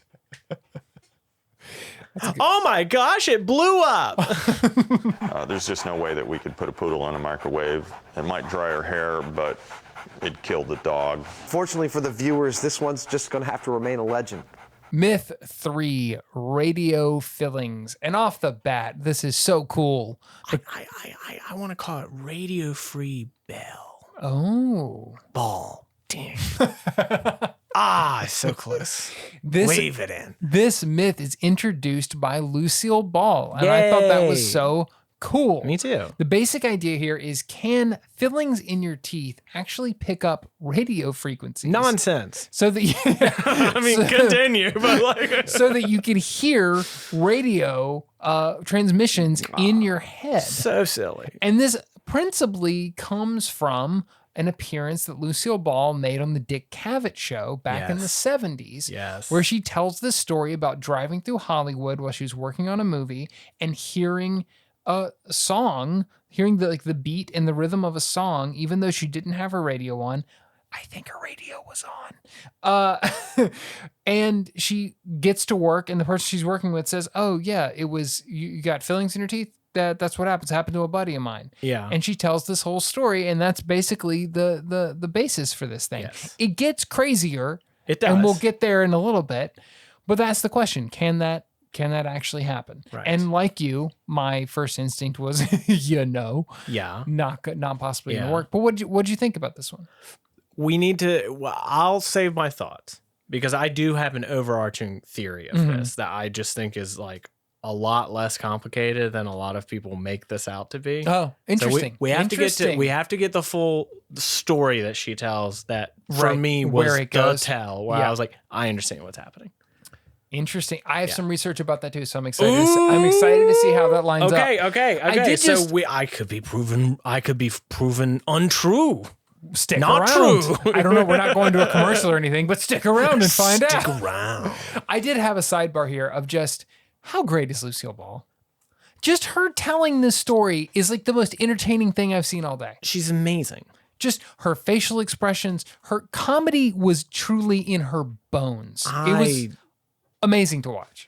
[SPEAKER 2] Oh my gosh, it blew up.
[SPEAKER 4] There's just no way that we could put a poodle in a microwave. It might dry her hair, but it'd kill the dog.
[SPEAKER 5] Fortunately for the viewers, this one's just going to have to remain a legend.
[SPEAKER 1] Myth 3, radio fillings. And off the bat, this is so cool.
[SPEAKER 2] I want to call it Radio Free Bell.
[SPEAKER 1] Oh.
[SPEAKER 2] Ball. Dang. So close. Wave it in.
[SPEAKER 1] This myth is introduced by Lucille Ball. And I thought that was so cool.
[SPEAKER 2] Me too.
[SPEAKER 1] The basic idea here is, can fillings in your teeth actually pick up radio frequencies?
[SPEAKER 2] Nonsense.
[SPEAKER 1] So that
[SPEAKER 2] continue, but like
[SPEAKER 1] so that you can hear radio transmissions in your head.
[SPEAKER 2] So silly.
[SPEAKER 1] And this principally comes from an appearance that Lucille Ball made on the Dick Cavett show back in the 70s.
[SPEAKER 2] Yes.
[SPEAKER 1] Where she tells this story about driving through Hollywood while she was working on a movie and hearing a song, hearing the beat and the rhythm of a song, even though she didn't have her radio on. I think her radio was on. And she gets to work, and the person she's working with says, oh yeah, it was, you got fillings in your teeth? That's what happens. Happened to a buddy of mine.
[SPEAKER 2] Yeah.
[SPEAKER 1] And she tells this whole story, and that's basically the basis for this thing.
[SPEAKER 2] Yes.
[SPEAKER 1] It gets crazier.
[SPEAKER 2] It does.
[SPEAKER 1] And we'll get there in a little bit. But that's the question. Can that actually happen?
[SPEAKER 2] Right.
[SPEAKER 1] And like you, my first instinct was,
[SPEAKER 2] Yeah.
[SPEAKER 1] Not possibly gonna work. But what'd you think about this one?
[SPEAKER 2] We need to, I'll save my thoughts because I do have an overarching theory of this that I just think is like a lot less complicated than a lot of people make this out to be.
[SPEAKER 1] Oh, interesting.
[SPEAKER 2] So we have to get the full story that she tells that for me was
[SPEAKER 1] where it goes.
[SPEAKER 2] the tell where I was like, I understand what's happening.
[SPEAKER 1] Interesting. I have some research about that too, so I'm excited. I'm excited to see how that lines up.
[SPEAKER 2] Okay. I could be proven untrue.
[SPEAKER 1] Stick
[SPEAKER 2] not
[SPEAKER 1] around.
[SPEAKER 2] True.
[SPEAKER 1] I don't know. We're not going to a commercial or anything, but stick around and find out.
[SPEAKER 2] Stick around.
[SPEAKER 1] I did have a sidebar here of just how great is Lucille Ball? Just her telling this story is like the most entertaining thing I've seen all day.
[SPEAKER 2] She's amazing.
[SPEAKER 1] Just her facial expressions, her comedy was truly in her bones. It was amazing to watch.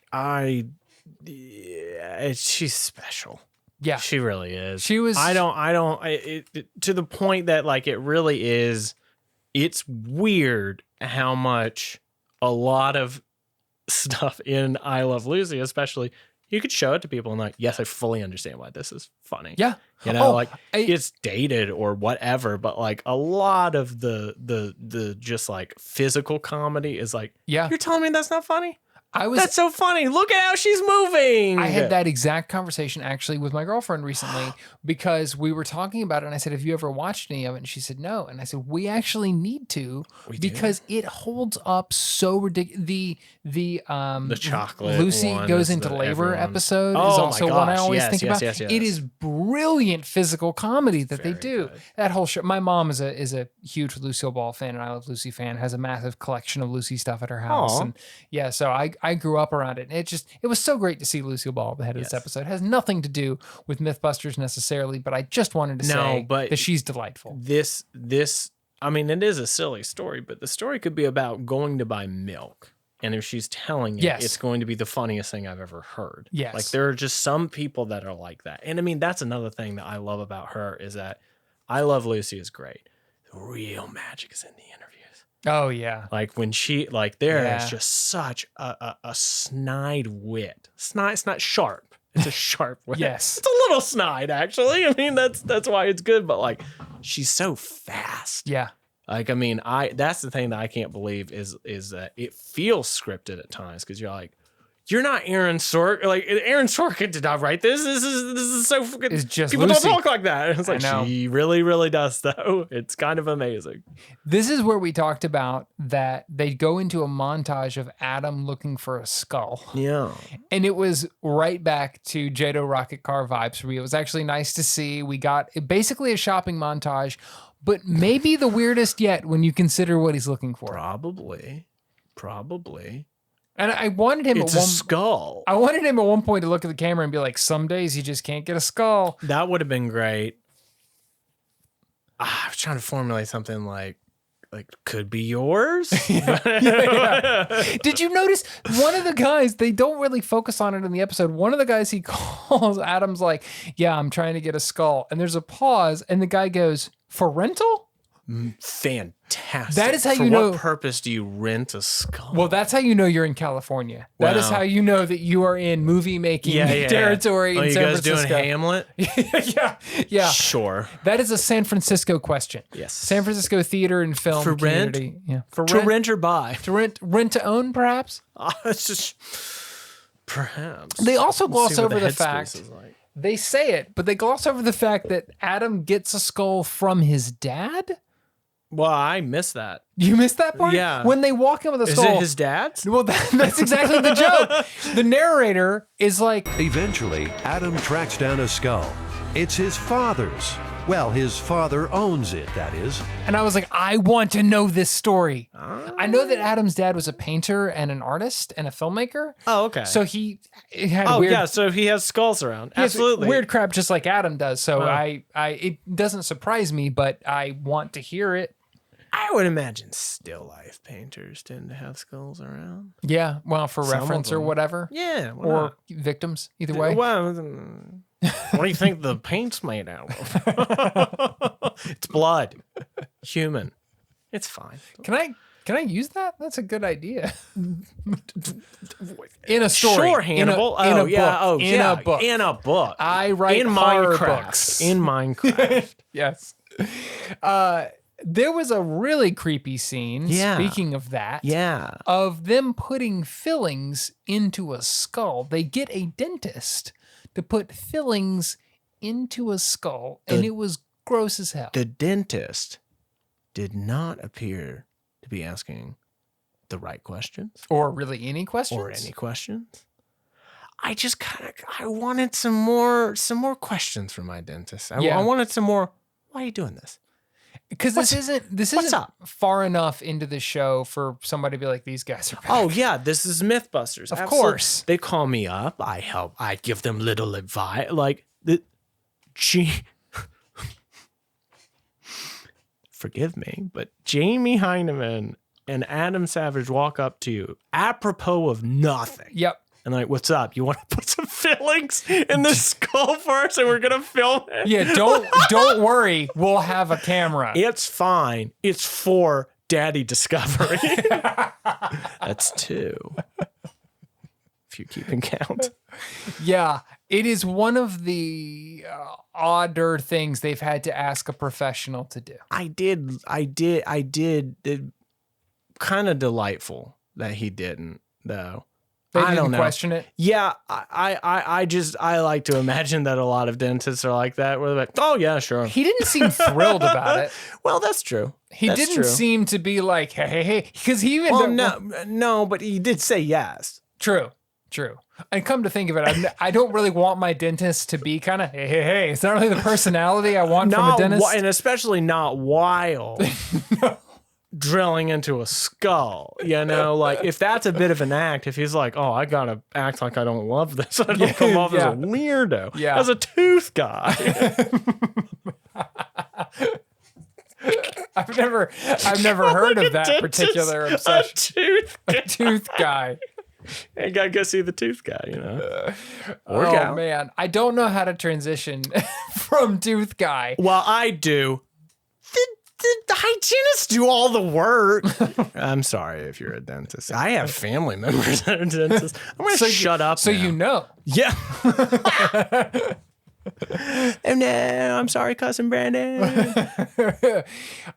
[SPEAKER 2] She's special.
[SPEAKER 1] Yeah,
[SPEAKER 2] she really is.
[SPEAKER 1] She was.
[SPEAKER 2] To the point that like it really is. It's weird how much a lot of stuff in I Love Lucy, especially, you could show it to people and like, yes, I fully understand why this is funny.
[SPEAKER 1] Yeah,
[SPEAKER 2] it's dated or whatever, but like a lot of the just like physical comedy is like, you're telling me that's not funny? That's so funny. Look at how she's moving.
[SPEAKER 1] I had that exact conversation actually with my girlfriend recently because we were talking about it and I said, have you ever watched any of it? And she said, no. And I said, we actually need to because it holds up so ridiculous. The
[SPEAKER 2] chocolate
[SPEAKER 1] Lucy goes into labor episode is also one I always think about.
[SPEAKER 2] Yes.
[SPEAKER 1] It is brilliant physical comedy that they do. Good. That whole show. My mom is a huge Lucille Ball fan and I Love Lucy fan, has a massive collection of Lucy stuff at her house. And so I grew up around it. And it was so great to see Lucille Ball at the head of this episode. It has nothing to do with Mythbusters necessarily, but I just wanted to say that she's delightful.
[SPEAKER 2] This, I mean, it is a silly story, but the story could be about going to buy milk And if she's telling it,
[SPEAKER 1] Yes.
[SPEAKER 2] it's going to be the funniest thing I've ever heard.
[SPEAKER 1] Yes.
[SPEAKER 2] Like there are just some people that are like that. And I mean, that's another thing that I love about her is that I Love Lucy is great. The real magic is in the interviews.
[SPEAKER 1] Oh yeah.
[SPEAKER 2] Like when she, like there
[SPEAKER 1] Yeah.
[SPEAKER 2] is just such a snide wit. It's not sharp. It's a sharp wit.
[SPEAKER 1] Yes.
[SPEAKER 2] It's a little snide actually. I mean, that's why it's good. But like she's so fast.
[SPEAKER 1] Yeah.
[SPEAKER 2] Like, I mean, that's the thing that I can't believe is that it feels scripted at times because you're like, you're not Aaron Sorkin. Like Aaron Sorkin did not write this. This is so fucking.
[SPEAKER 1] It's just
[SPEAKER 2] people
[SPEAKER 1] Lucy.
[SPEAKER 2] don't talk like that. It's like
[SPEAKER 1] know.
[SPEAKER 2] she really, really does though. It's kind of amazing.
[SPEAKER 1] This is where we talked about that they go into a montage of Adam looking for a skull.
[SPEAKER 2] Yeah.
[SPEAKER 1] And it was right back to Jado Rocket Car vibes for me. It was actually nice to see. We got basically a shopping montage, but maybe the weirdest yet when you consider what he's looking for.
[SPEAKER 2] Probably.
[SPEAKER 1] And I wanted him
[SPEAKER 2] It's a skull.
[SPEAKER 1] I wanted him at one point to look at the camera and be like, some days you just can't get a skull.
[SPEAKER 2] That would have been great. I was trying to formulate something like could be yours.
[SPEAKER 1] Yeah. Did you notice one of the guys, they don't really focus on it in the episode. One of the guys he calls, Adam's like, yeah, I'm trying to get a skull. And there's a pause and the guy goes, for rental?
[SPEAKER 2] Fantastic.
[SPEAKER 1] That is how
[SPEAKER 2] For
[SPEAKER 1] you know-
[SPEAKER 2] what purpose do you rent a skull?
[SPEAKER 1] Well, that's how you know you're in California. That is
[SPEAKER 2] Wow.
[SPEAKER 1] how you know that you are in movie making territory
[SPEAKER 2] Oh,
[SPEAKER 1] in
[SPEAKER 2] you
[SPEAKER 1] San
[SPEAKER 2] guys
[SPEAKER 1] Francisco.
[SPEAKER 2] doing Hamlet?
[SPEAKER 1] Yeah.
[SPEAKER 2] Sure.
[SPEAKER 1] That is a San Francisco question.
[SPEAKER 2] Yes.
[SPEAKER 1] San Francisco theater and film
[SPEAKER 2] For rent?
[SPEAKER 1] community. Yeah. For
[SPEAKER 2] To rent or buy?
[SPEAKER 1] To rent to own, perhaps?
[SPEAKER 2] It's just perhaps.
[SPEAKER 1] They also
[SPEAKER 2] Let's
[SPEAKER 1] gloss
[SPEAKER 2] see what
[SPEAKER 1] over the
[SPEAKER 2] headspace
[SPEAKER 1] fact
[SPEAKER 2] is like.
[SPEAKER 1] they say it, but they gloss over the fact that Adam gets a skull from his dad.
[SPEAKER 2] Well, I missed that.
[SPEAKER 1] You missed that part?
[SPEAKER 2] Yeah.
[SPEAKER 1] When they walk in with a
[SPEAKER 2] Is
[SPEAKER 1] skull.
[SPEAKER 2] it his dad's?
[SPEAKER 1] Well, that's exactly the joke. The narrator is like,
[SPEAKER 6] Eventually, Adam tracks down a skull. It's his father's. Well, his father owns it, that is.
[SPEAKER 1] and I was like, I want to know this story. I know that Adam's dad was a painter and an artist and a filmmaker.
[SPEAKER 2] Oh, okay.
[SPEAKER 1] So he had
[SPEAKER 2] oh,
[SPEAKER 1] weird,
[SPEAKER 2] yeah. So he has skulls around.
[SPEAKER 1] he has
[SPEAKER 2] Absolutely.
[SPEAKER 1] weird crap just like Adam does. So
[SPEAKER 2] Wow.
[SPEAKER 1] it doesn't surprise me, but I want to hear it.
[SPEAKER 2] I would imagine still life painters tend to have skulls around.
[SPEAKER 1] Yeah, well, for
[SPEAKER 2] Some of
[SPEAKER 1] reference or
[SPEAKER 2] them.
[SPEAKER 1] whatever.
[SPEAKER 2] Yeah. why
[SPEAKER 1] Or
[SPEAKER 2] not?
[SPEAKER 1] victims, either way.
[SPEAKER 2] Well, what do you think the paint's made out of? It's blood. Human. It's fine.
[SPEAKER 1] Can I use that? That's a good idea. In a story.
[SPEAKER 2] Sure, Hannibal.
[SPEAKER 1] In a
[SPEAKER 2] oh, yeah.
[SPEAKER 1] book.
[SPEAKER 2] Oh,
[SPEAKER 1] in
[SPEAKER 2] yeah.
[SPEAKER 1] a book.
[SPEAKER 2] In a book.
[SPEAKER 1] I write
[SPEAKER 2] in
[SPEAKER 1] horror
[SPEAKER 2] Minecraft.
[SPEAKER 1] books.
[SPEAKER 2] In Minecraft.
[SPEAKER 1] Yes. There was a really creepy scene,
[SPEAKER 2] Yeah.
[SPEAKER 1] speaking of that,
[SPEAKER 2] yeah.
[SPEAKER 1] of them putting fillings into a skull. They get a dentist to put fillings into a skull, and it was gross as hell.
[SPEAKER 2] The dentist did not appear to be asking the right questions
[SPEAKER 1] Or really any questions?
[SPEAKER 2] or any questions. I just I wanted some more questions from my dentist. I wanted some more. Why are you doing this?
[SPEAKER 1] Because this isn't
[SPEAKER 2] up?
[SPEAKER 1] far enough into the show for somebody to be like, these guys are back.
[SPEAKER 2] Oh yeah, this is Mythbusters.
[SPEAKER 1] Of
[SPEAKER 2] Absolutely.
[SPEAKER 1] course.
[SPEAKER 2] They call me up. I help. I give them little advice. Like forgive me, but Jamie Heineman and Adam Savage walk up to you apropos of nothing.
[SPEAKER 1] Yep.
[SPEAKER 2] And like, what's up? You want to put some fillings in the skull for us and we're gonna film it?
[SPEAKER 1] Yeah, don't worry. We'll have a camera.
[SPEAKER 2] It's fine. It's for Daddy Discovery. That's 2. If you're keeping count.
[SPEAKER 1] Yeah, it is one of the odder things they've had to ask a professional to do.
[SPEAKER 2] I did. Kind of delightful that he didn't, though.
[SPEAKER 1] They
[SPEAKER 2] I
[SPEAKER 1] didn't
[SPEAKER 2] don't know.
[SPEAKER 1] question it.
[SPEAKER 2] Yeah, I like to imagine that a lot of dentists are like that, where they're like, oh yeah, sure.
[SPEAKER 1] He didn't seem thrilled about it.
[SPEAKER 2] Well, that's true.
[SPEAKER 1] He
[SPEAKER 2] That's
[SPEAKER 1] didn't
[SPEAKER 2] true.
[SPEAKER 1] seem to be like, hey, because he even
[SPEAKER 2] Well, no, but he did say yes.
[SPEAKER 1] True. And come to think of it, I don't really want my dentist to be kind of hey. It's not really the personality I want from a dentist.
[SPEAKER 2] And especially not while drilling into a skull. You know, like if that's a bit of an act, if he's like, oh, I gotta act like I don't love this, I don't come off as a weirdo.
[SPEAKER 1] Yeah.
[SPEAKER 2] As a tooth guy.
[SPEAKER 1] I've never heard of that particular obsession. A tooth guy.
[SPEAKER 2] I gotta go see the tooth guy, you know. Or
[SPEAKER 1] Oh
[SPEAKER 2] gal.
[SPEAKER 1] man, I don't know how to transition from tooth guy.
[SPEAKER 2] Well, I do. The hygienists do all the work. I'm sorry if you're a dentist. I have family members that are dentists. I'm gonna shut up.
[SPEAKER 1] So
[SPEAKER 2] now.
[SPEAKER 1] you know.
[SPEAKER 2] Yeah. Oh no, I'm sorry, cousin Brandon.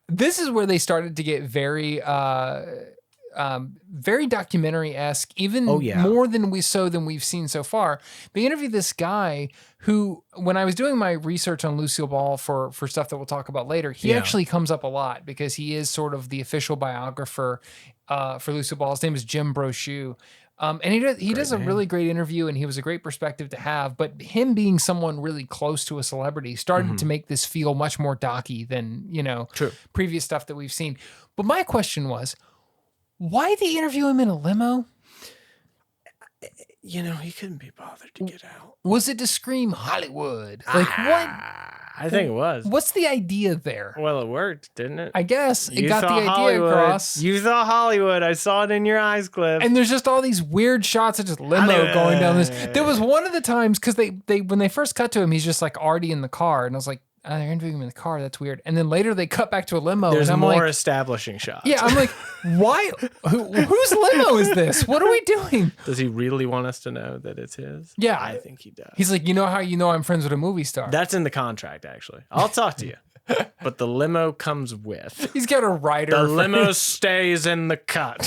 [SPEAKER 1] This is where they started to get very very documentary-esque, even more than we've seen so far. They interviewed this guy who, when I was doing my research on Lucille Ball for stuff that we'll talk about later, he actually comes up a lot because he is sort of the official biographer for Lucille Ball. His name is Jim Brochu. And he does a really great interview, and he was a great perspective to have. But him being someone really close to a celebrity started to make this feel much more docky than, previous stuff that we've seen. But my question was, why did they interview him in a limo?
[SPEAKER 2] He couldn't be bothered to get out.
[SPEAKER 1] Was it to scream Hollywood? Like what?
[SPEAKER 2] I think it was.
[SPEAKER 1] What's the idea there?
[SPEAKER 2] Well, it worked, didn't it?
[SPEAKER 1] I guess it
[SPEAKER 2] You
[SPEAKER 1] got the
[SPEAKER 2] saw
[SPEAKER 1] idea
[SPEAKER 2] Hollywood.
[SPEAKER 1] across.
[SPEAKER 2] You saw Hollywood. I saw it in your eyes, Cliff.
[SPEAKER 1] And there's just all these weird shots of just limo going down this. There was one of the times because they when they first cut to him, he's just like already in the car, and I was like, they're interviewing him in the car. That's weird. And then later they cut back to a limo.
[SPEAKER 2] There's
[SPEAKER 1] and I'm
[SPEAKER 2] more
[SPEAKER 1] like,
[SPEAKER 2] establishing shots.
[SPEAKER 1] yeah, I'm like, why? Whose limo is this? What are we doing?
[SPEAKER 2] Does he really want us to know that it's his?
[SPEAKER 1] Yeah.
[SPEAKER 2] I think he does.
[SPEAKER 1] He's like, you know how you know I'm friends with a movie star?
[SPEAKER 2] That's in the contract, actually. I'll talk to you. But the limo comes with.
[SPEAKER 1] He's got a rider.
[SPEAKER 2] The limo stays in the cut.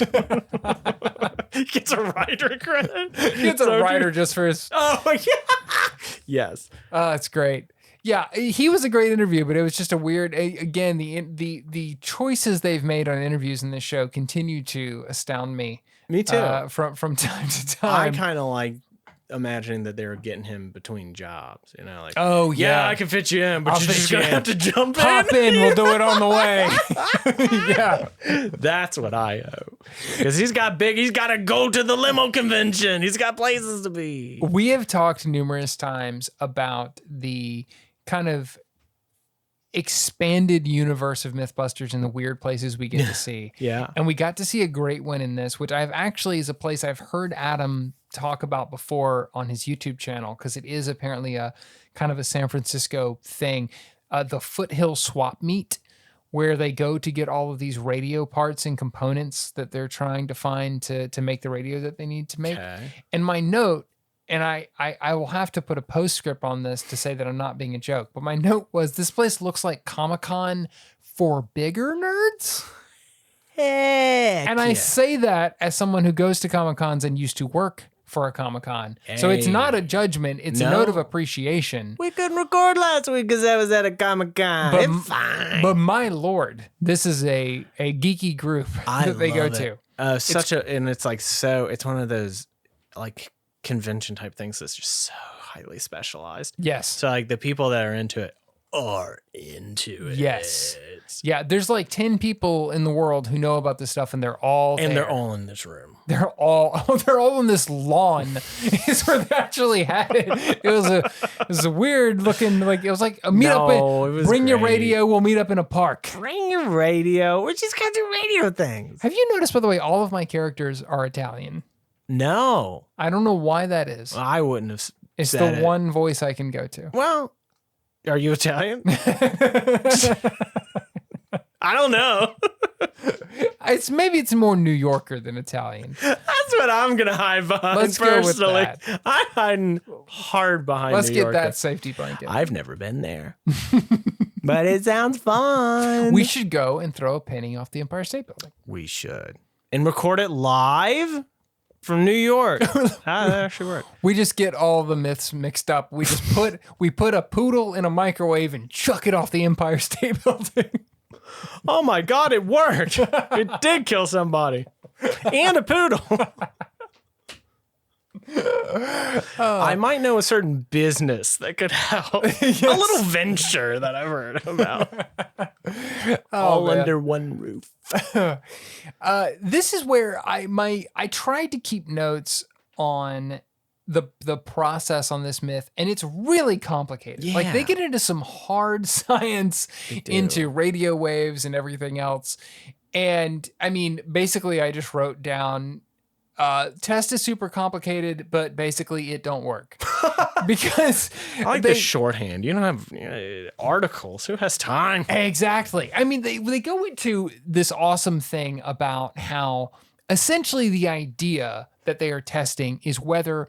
[SPEAKER 2] He gets a rider credit.
[SPEAKER 1] He gets a rider just for his.
[SPEAKER 2] Oh, yeah. Yes.
[SPEAKER 1] It's great. Yeah, he was a great interview, but it was just a weird. Again, the choices they've made on interviews in this show continue to astound me.
[SPEAKER 2] Me too.
[SPEAKER 1] From time to
[SPEAKER 2] I
[SPEAKER 1] time.
[SPEAKER 2] kind of like imagining that they were getting him between jobs. Like,
[SPEAKER 1] oh yeah,
[SPEAKER 2] I can fit you in, but
[SPEAKER 1] I'll
[SPEAKER 2] you're
[SPEAKER 1] fit
[SPEAKER 2] just
[SPEAKER 1] you
[SPEAKER 2] gonna
[SPEAKER 1] in.
[SPEAKER 2] have to jump
[SPEAKER 1] Hop in. We'll do it on the way. Yeah,
[SPEAKER 2] That's what I owe. Because he's got to go to the limo convention. He's got places to be.
[SPEAKER 1] we have talked numerous times about the kind of expanded universe of Mythbusters and the weird places we get to see.
[SPEAKER 2] Yeah.
[SPEAKER 1] And we got to see a great one in this, which I've actually is a place I've heard Adam talk about before on his YouTube channel, because it is apparently a kind of a San Francisco thing. The Foothill Swap Meet, where they go to get all of these radio parts and components that they're trying to find to make the radio that they need to make.
[SPEAKER 2] Okay.
[SPEAKER 1] And my note, and I will have to put a postscript on this to say that I'm not being a joke, but my note was, this place looks like Comic-Con for bigger nerds. And I say that as someone who goes to Comic-Cons and used to work for a Comic-Con. So it's not a judgment, it's a note of appreciation.
[SPEAKER 2] We couldn't record last week because I was at a Comic-Con.
[SPEAKER 1] But,
[SPEAKER 2] It's fine.
[SPEAKER 1] but my lord, this is a geeky group that they go to.
[SPEAKER 2] And it's like, so it's one of those like convention type things that's just so highly specialized.
[SPEAKER 1] Yes.
[SPEAKER 2] So like the people that are into it are into it.
[SPEAKER 1] Yes. Yeah, there's like 10 people in the world who know about this stuff, and they're all
[SPEAKER 2] And
[SPEAKER 1] there.
[SPEAKER 2] they're all in this room.
[SPEAKER 1] They're all in this lawn. Is where they actually had it. It was a weird looking, like it was like a meetup.
[SPEAKER 2] it was
[SPEAKER 1] Bring your
[SPEAKER 2] great.
[SPEAKER 1] radio. We'll meet up in a park.
[SPEAKER 2] Bring your radio. We're just gonna do radio things.
[SPEAKER 1] Have you noticed, by the way, all of my characters are Italian?
[SPEAKER 2] No,
[SPEAKER 1] I don't know why that is.
[SPEAKER 2] I wouldn't have.
[SPEAKER 1] It's
[SPEAKER 2] said
[SPEAKER 1] the
[SPEAKER 2] it.
[SPEAKER 1] one voice I can go to.
[SPEAKER 2] Well, are you Italian? I don't know.
[SPEAKER 1] Maybe it's more New Yorker than Italian.
[SPEAKER 2] That's what I'm gonna hide behind.
[SPEAKER 1] Let's go with
[SPEAKER 2] personally,
[SPEAKER 1] that.
[SPEAKER 2] I'm hiding hard behind.
[SPEAKER 1] Let's
[SPEAKER 2] New
[SPEAKER 1] get
[SPEAKER 2] Yorker.
[SPEAKER 1] that safety blanket.
[SPEAKER 2] I've never been there, but it sounds fun.
[SPEAKER 1] We should go and throw a penny off the Empire State Building.
[SPEAKER 2] We should and record it live from New York. That actually work.
[SPEAKER 1] We just get all the myths mixed up. We just put a poodle in a microwave and chuck it off the Empire State Building.
[SPEAKER 2] Oh my God, it worked. It did kill somebody and a poodle. I might know a certain business that could help.
[SPEAKER 1] Yes.
[SPEAKER 2] A little venture that I've heard about. All
[SPEAKER 1] man.
[SPEAKER 2] under one roof.
[SPEAKER 1] This is where I tried to keep notes on the process on this myth, and it's really complicated. Like they
[SPEAKER 2] Yeah.
[SPEAKER 1] get into some hard science, into radio waves and everything else. And I mean, basically I just wrote down test is super complicated, but basically it don't work. Because
[SPEAKER 2] I like the shorthand. You don't have articles. Who has time?
[SPEAKER 1] Exactly. I mean, they go into this awesome thing about how essentially the idea that they are testing is whether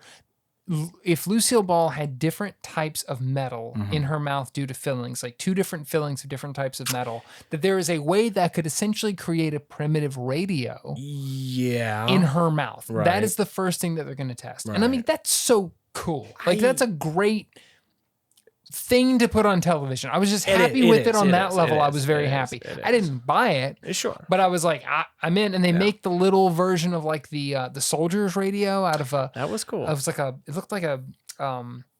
[SPEAKER 1] if Lucille Ball had different types of metal in her mouth due to fillings, like 2 different fillings of different types of metal, that there is a way that could essentially create a primitive radio in her mouth.
[SPEAKER 2] Right.
[SPEAKER 1] That is the first thing that they're going to test. And I mean,
[SPEAKER 2] Right.
[SPEAKER 1] that's so cool. Like that's a great thing to put on television. I was just happy with it on that level. I was very happy. I didn't buy it,
[SPEAKER 2] Sure.
[SPEAKER 1] but I was like, I'm in. And they make the little version of like the soldiers radio out of a.
[SPEAKER 2] That was cool.
[SPEAKER 1] It was like it looked like a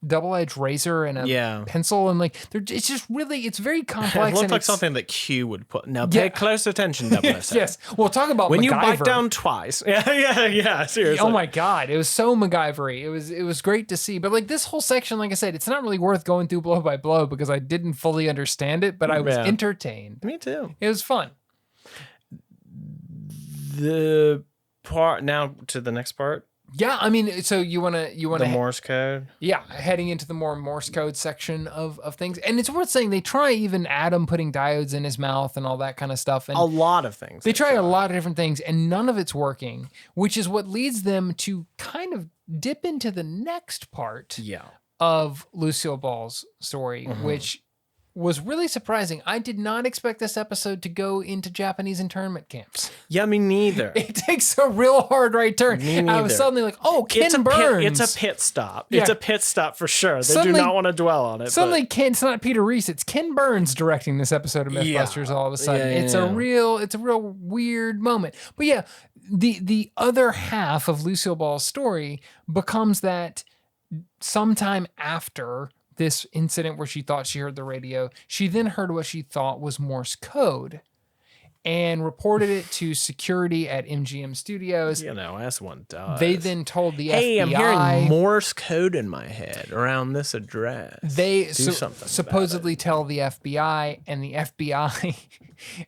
[SPEAKER 1] double-edged razor and a pencil, and like it's just really, it's very complex.
[SPEAKER 2] It looked
[SPEAKER 1] and
[SPEAKER 2] like
[SPEAKER 1] it's-
[SPEAKER 2] something that Q would put. Now pay close attention, 007.
[SPEAKER 1] Yes. Well, talk about
[SPEAKER 2] When
[SPEAKER 1] MacGyver.
[SPEAKER 2] you bite down twice. Yeah. Seriously.
[SPEAKER 1] Oh my God. It was so MacGyver-y. It was great to see. But like this whole section, like I said, it's not really worth going through blow by blow because I didn't fully understand it, but I was entertained.
[SPEAKER 2] Me too.
[SPEAKER 1] It was fun.
[SPEAKER 2] The part now to the next part.
[SPEAKER 1] Yeah, I mean, so you wanna
[SPEAKER 2] The Morse code.
[SPEAKER 1] Yeah, heading into the more Morse code section of things. And it's worth saying they try even Adam putting diodes in his mouth and all that kind of stuff. And
[SPEAKER 2] A lot of things.
[SPEAKER 1] they try a lot of different things and none of it's working, which is what leads them to kind of dip into the next part of Lucille Ball's story, which was really surprising. I did not expect this episode to go into Japanese internment camps.
[SPEAKER 2] Yeah, me neither.
[SPEAKER 1] It takes a real hard right turn.
[SPEAKER 2] Me
[SPEAKER 1] I was
[SPEAKER 2] neither.
[SPEAKER 1] suddenly like, oh, Ken Burns.
[SPEAKER 2] It's a pit stop.
[SPEAKER 1] Yeah.
[SPEAKER 2] It's a pit stop for sure. They
[SPEAKER 1] Suddenly-
[SPEAKER 2] do not want to dwell on it.
[SPEAKER 1] Suddenly, it's not Peter Reese. It's Ken Burns directing this episode of Mythbusters. All of a sudden, it's a real weird moment. But yeah, the other half of Lucille Ball's story becomes that sometime after this incident where she thought she heard the radio, she then heard what she thought was Morse code and reported it to security at MGM Studios.
[SPEAKER 2] You know, as one does.
[SPEAKER 1] They then told the
[SPEAKER 2] hey,
[SPEAKER 1] FBI.
[SPEAKER 2] I'm hearing Morse code in my head around this address.
[SPEAKER 1] They
[SPEAKER 2] Do something
[SPEAKER 1] supposedly tell the FBI, and the FBI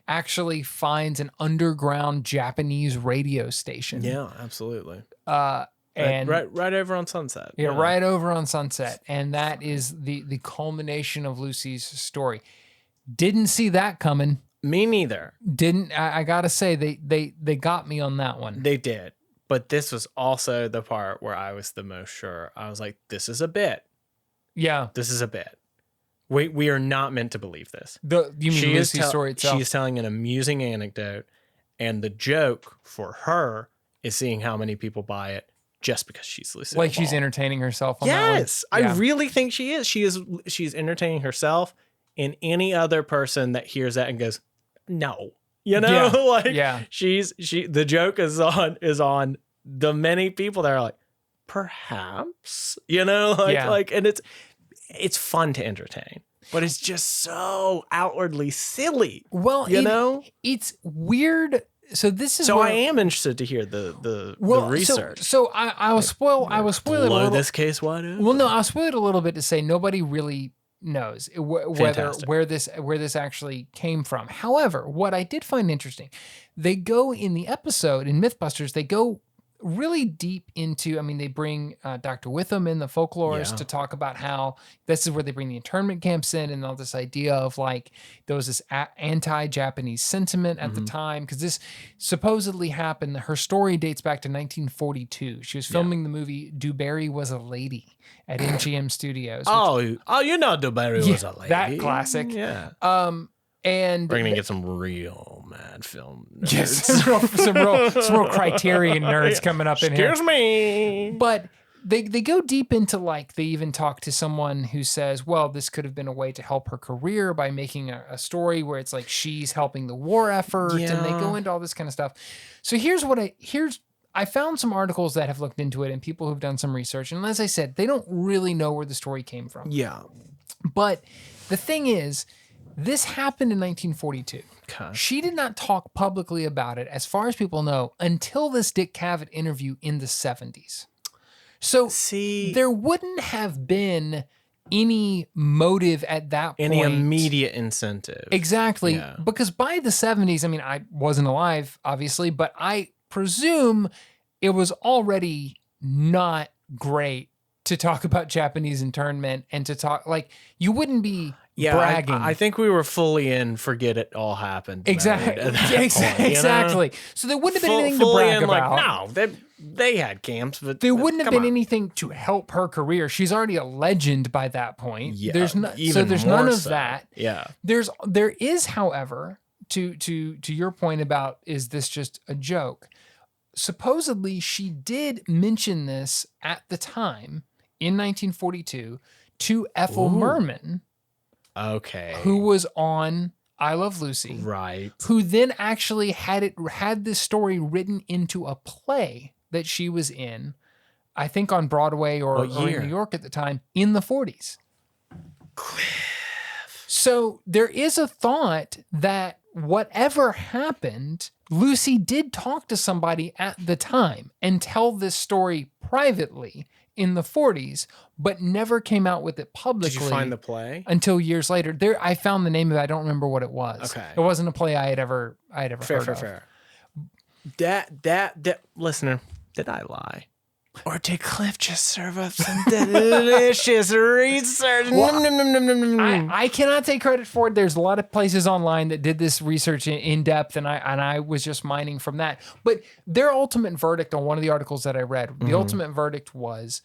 [SPEAKER 1] actually finds an underground Japanese radio station.
[SPEAKER 2] Yeah, absolutely.
[SPEAKER 1] And
[SPEAKER 2] right over on Sunset.
[SPEAKER 1] Yeah, right over on Sunset. And that is the culmination of Lucy's story. Didn't see that coming.
[SPEAKER 2] Me neither.
[SPEAKER 1] I gotta say, they got me on that one.
[SPEAKER 2] They did. But this was also the part where I was the most sure. I was like, this is a bit.
[SPEAKER 1] Yeah.
[SPEAKER 2] This is a bit. We are not meant to believe this.
[SPEAKER 1] You mean Lucy's story itself?
[SPEAKER 2] She's telling an amusing anecdote, and the joke for her is seeing how many people buy it just because she's Lucille
[SPEAKER 1] like she's
[SPEAKER 2] Ball.
[SPEAKER 1] entertaining herself on that one.
[SPEAKER 2] Yes, I really think she is. She's entertaining herself and any other person that hears that and goes, no. You know, the joke is on the many people that are like, perhaps, you know, and it's fun to entertain, but it's just so outwardly silly.
[SPEAKER 1] Well, it's weird. So this is
[SPEAKER 2] so I am interested to hear the research.
[SPEAKER 1] So I will spoil it a little.
[SPEAKER 2] This case wide open.
[SPEAKER 1] Well, no, I'll spoil it a little bit to say nobody really knows where this actually came from. However, what I did find interesting, they go in the episode in Mythbusters, they go really deep into, I mean, they bring Dr. Witham in, the folklorist, to talk about how this is where they bring the internment camps in and all this idea of like, there was this anti-Japanese sentiment at the time, because this supposedly happened. Her story dates back to 1942. She was filming the movie Dewberry Was a Lady at MGM Studios.
[SPEAKER 2] You know Dewberry Was a Lady.
[SPEAKER 1] That classic.
[SPEAKER 2] Yeah.
[SPEAKER 1] And
[SPEAKER 2] we're gonna get some real mad film nerds.
[SPEAKER 1] Yes, some real Criterion nerds coming up in here.
[SPEAKER 2] Excuse me.
[SPEAKER 1] But they go deep into, like, they even talk to someone who says, well, this could have been a way to help her career by making a story where it's like she's helping the war effort, and they go into all this kind of stuff. So I found some articles that have looked into it and people who've done some research, and as I said, they don't really know where the story came from.
[SPEAKER 2] Yeah.
[SPEAKER 1] But the thing is, this happened in 1942. Okay. She did not talk publicly about it, as far as people know, until this Dick Cavett interview in the 70s. So
[SPEAKER 2] See,
[SPEAKER 1] there wouldn't have been any motive at that point.
[SPEAKER 2] any immediate incentive.
[SPEAKER 1] Exactly.
[SPEAKER 2] Yeah.
[SPEAKER 1] Because by the 70s, I mean, I wasn't alive, obviously, but I presume it was already not great to talk about Japanese internment and to talk, like, you wouldn't be bragging.
[SPEAKER 2] I think we were fully in forget it all happened.
[SPEAKER 1] Exactly.
[SPEAKER 2] mode at that point, you know?
[SPEAKER 1] Exactly. So there wouldn't have been anything to
[SPEAKER 2] Fully
[SPEAKER 1] brag
[SPEAKER 2] in,
[SPEAKER 1] about.
[SPEAKER 2] Like, no, they had camps, but
[SPEAKER 1] There wouldn't have
[SPEAKER 2] come
[SPEAKER 1] been
[SPEAKER 2] on.
[SPEAKER 1] anything to help her career. She's already a legend by that point.
[SPEAKER 2] Yeah,
[SPEAKER 1] There's no,
[SPEAKER 2] even
[SPEAKER 1] so there's
[SPEAKER 2] more
[SPEAKER 1] none of
[SPEAKER 2] so.
[SPEAKER 1] that.
[SPEAKER 2] Yeah.
[SPEAKER 1] There is, however, to your point about, is this just a joke? Supposedly she did mention this at the time in 1942 to Ethel Merman,
[SPEAKER 2] Okay.
[SPEAKER 1] who was on I Love Lucy,
[SPEAKER 2] Right.
[SPEAKER 1] who then actually had this story written into a play that she was in, I think on Broadway or in
[SPEAKER 2] year?
[SPEAKER 1] New York at the time, in the 40s. So there is a thought that whatever happened, Lucy did talk to somebody at the time and tell this story privately in the 40s, but never came out with it publicly.
[SPEAKER 2] Did you find the play?
[SPEAKER 1] Until years later? There, I found the name of it. I don't remember what it was.
[SPEAKER 2] Okay.
[SPEAKER 1] It wasn't a play I had ever
[SPEAKER 2] Fair,
[SPEAKER 1] heard
[SPEAKER 2] fair,
[SPEAKER 1] of.
[SPEAKER 2] fair. That listener, did I lie? Or did Cliff just serve up some delicious research?
[SPEAKER 1] I cannot take credit for it. There's a lot of places online that did this research in depth, and I was just mining from that. But their ultimate verdict on one of the articles that I read, the ultimate verdict was,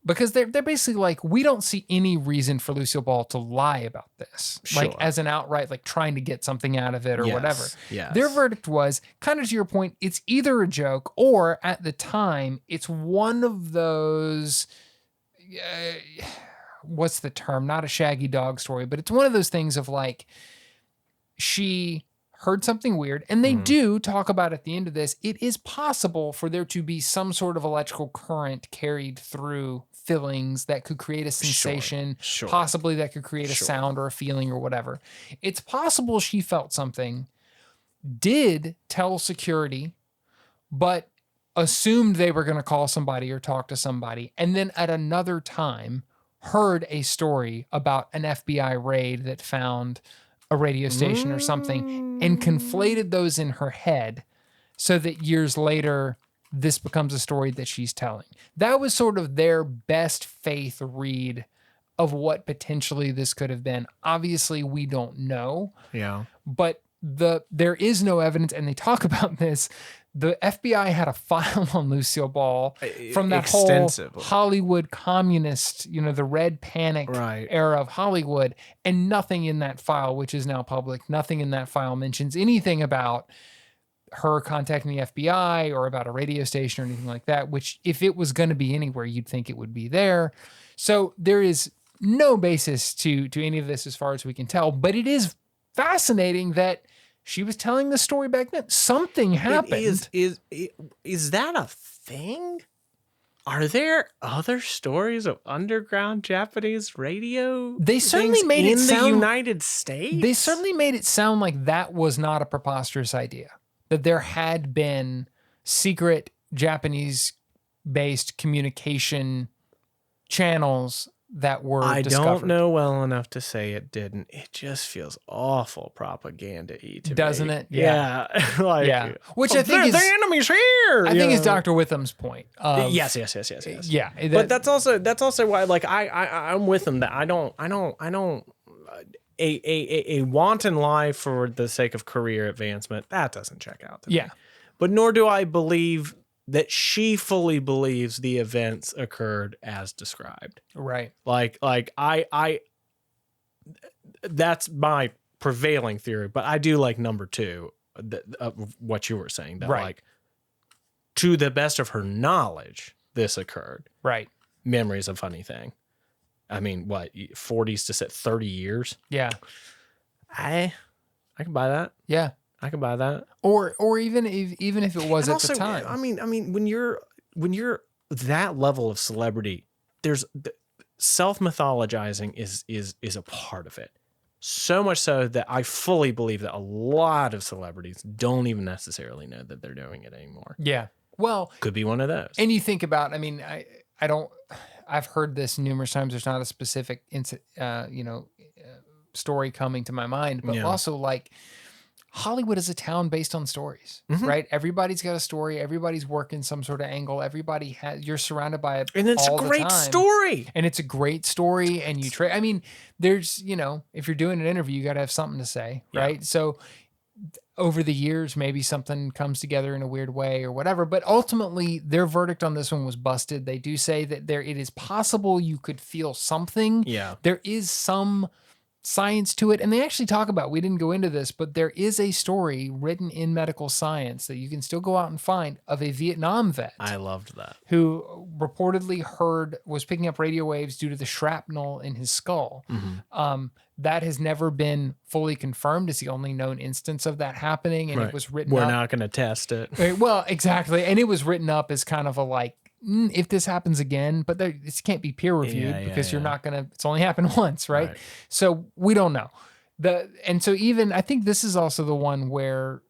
[SPEAKER 1] because they're basically like, we don't see any reason for Lucille Ball to lie about this, like
[SPEAKER 2] Sure.
[SPEAKER 1] as an outright, like trying to get something out of it or
[SPEAKER 2] Yes,
[SPEAKER 1] whatever.
[SPEAKER 2] yes.
[SPEAKER 1] Their verdict was, kind of to your point, it's either a joke or at the time, it's one of those, what's the term? Not a shaggy dog story, but it's one of those things of like, she heard something weird, and they do talk about at the end of this, it is possible for there to be some sort of electrical current carried through fillings that could create a sensation,
[SPEAKER 2] sure.
[SPEAKER 1] possibly that could create a
[SPEAKER 2] Sure.
[SPEAKER 1] sound or a feeling or whatever. It's possible she felt something, did tell security, but assumed they were going to call somebody or talk to somebody, and then at another time heard a story about an FBI raid that found a radio station or something, and conflated those in her head so that years later this becomes a story that she's telling. That was sort of their best faith read of what potentially this could have been. Obviously we don't know,
[SPEAKER 2] Yeah.
[SPEAKER 1] but there is no evidence, and they talk about this. The FBI had a file on Lucille Ball from that whole
[SPEAKER 2] Extensively.
[SPEAKER 1] Hollywood communist, the Red Panic
[SPEAKER 2] Right.
[SPEAKER 1] era of Hollywood, and nothing in that file, which is now public, nothing in that file mentions anything about her contacting the FBI or about a radio station or anything like that, which if it was going to be anywhere, you'd think it would be there. So there is no basis to any of this as far as we can tell, but it is fascinating that she was telling the story back then. Something happened.
[SPEAKER 2] Is that a thing? Are there other stories of underground Japanese radio?
[SPEAKER 1] They certainly
[SPEAKER 2] things
[SPEAKER 1] made it
[SPEAKER 2] in the
[SPEAKER 1] sound-
[SPEAKER 2] United States.
[SPEAKER 1] They certainly made it sound like that was not a preposterous idea, that there had been secret Japanese-based communication channels that were
[SPEAKER 2] I
[SPEAKER 1] discovered.
[SPEAKER 2] don't know well enough to say it didn't. It just feels awful propaganda-y to
[SPEAKER 1] Doesn't
[SPEAKER 2] me.
[SPEAKER 1] it?
[SPEAKER 2] Yeah. Like,
[SPEAKER 1] Yeah. Which I think is-
[SPEAKER 2] the enemy's here.
[SPEAKER 1] I think is Dr. Witham's point. of-
[SPEAKER 2] Yes.
[SPEAKER 1] Yeah.
[SPEAKER 2] But that's also why, like, I'm with him that I don't a wanton lie for the sake of career advancement, that doesn't check out to me.
[SPEAKER 1] Yeah.
[SPEAKER 2] But nor do I believe that she fully believes the events occurred as described.
[SPEAKER 1] Right.
[SPEAKER 2] Like I that's my prevailing theory, but I do like number two of what you were saying, that
[SPEAKER 1] Right.
[SPEAKER 2] like, to the best of her knowledge, this occurred.
[SPEAKER 1] Right.
[SPEAKER 2] Memory's a funny thing. I mean, what, 40s to 30 years?
[SPEAKER 1] Yeah.
[SPEAKER 2] I can buy that.
[SPEAKER 1] Yeah.
[SPEAKER 2] I can buy that.
[SPEAKER 1] Or even if it was
[SPEAKER 2] And
[SPEAKER 1] at the time.
[SPEAKER 2] I mean, when you're that level of celebrity, there's self-mythologizing is a part of it. So much so that I fully believe that a lot of celebrities don't even necessarily know that they're doing it anymore.
[SPEAKER 1] Yeah. Well,
[SPEAKER 2] Could be one of those.
[SPEAKER 1] and you think about, I've heard this numerous times. There's not a specific, story coming to my mind, but also like Hollywood is a town based on stories, right? Everybody's got a story. Everybody's working some sort of angle. You're surrounded by it.
[SPEAKER 2] And it's
[SPEAKER 1] all
[SPEAKER 2] a
[SPEAKER 1] the
[SPEAKER 2] great
[SPEAKER 1] time.
[SPEAKER 2] story.
[SPEAKER 1] And it's a great story. And there's, if you're doing an interview, you got to have something to say, right? So over the years, maybe something comes together in a weird way or whatever, but ultimately their verdict on this one was busted. They do say that it is possible you could feel something.
[SPEAKER 2] Yeah.
[SPEAKER 1] There is some science to it. And they actually talk about, we didn't go into this, but there is a story written in medical science that you can still go out and find of a Vietnam vet.
[SPEAKER 2] I loved that.
[SPEAKER 1] Who reportedly was picking up radio waves due to the shrapnel in his skull. That has never been fully confirmed. It's the only known instance of that happening. And it was written
[SPEAKER 2] We're
[SPEAKER 1] up.
[SPEAKER 2] not going to test it.
[SPEAKER 1] Well, exactly. And it was written up as kind of a like, if this happens again, but this can't be peer reviewed because you're not going to, it's only happened once, right? So we don't know. And so even, I think this is also the one where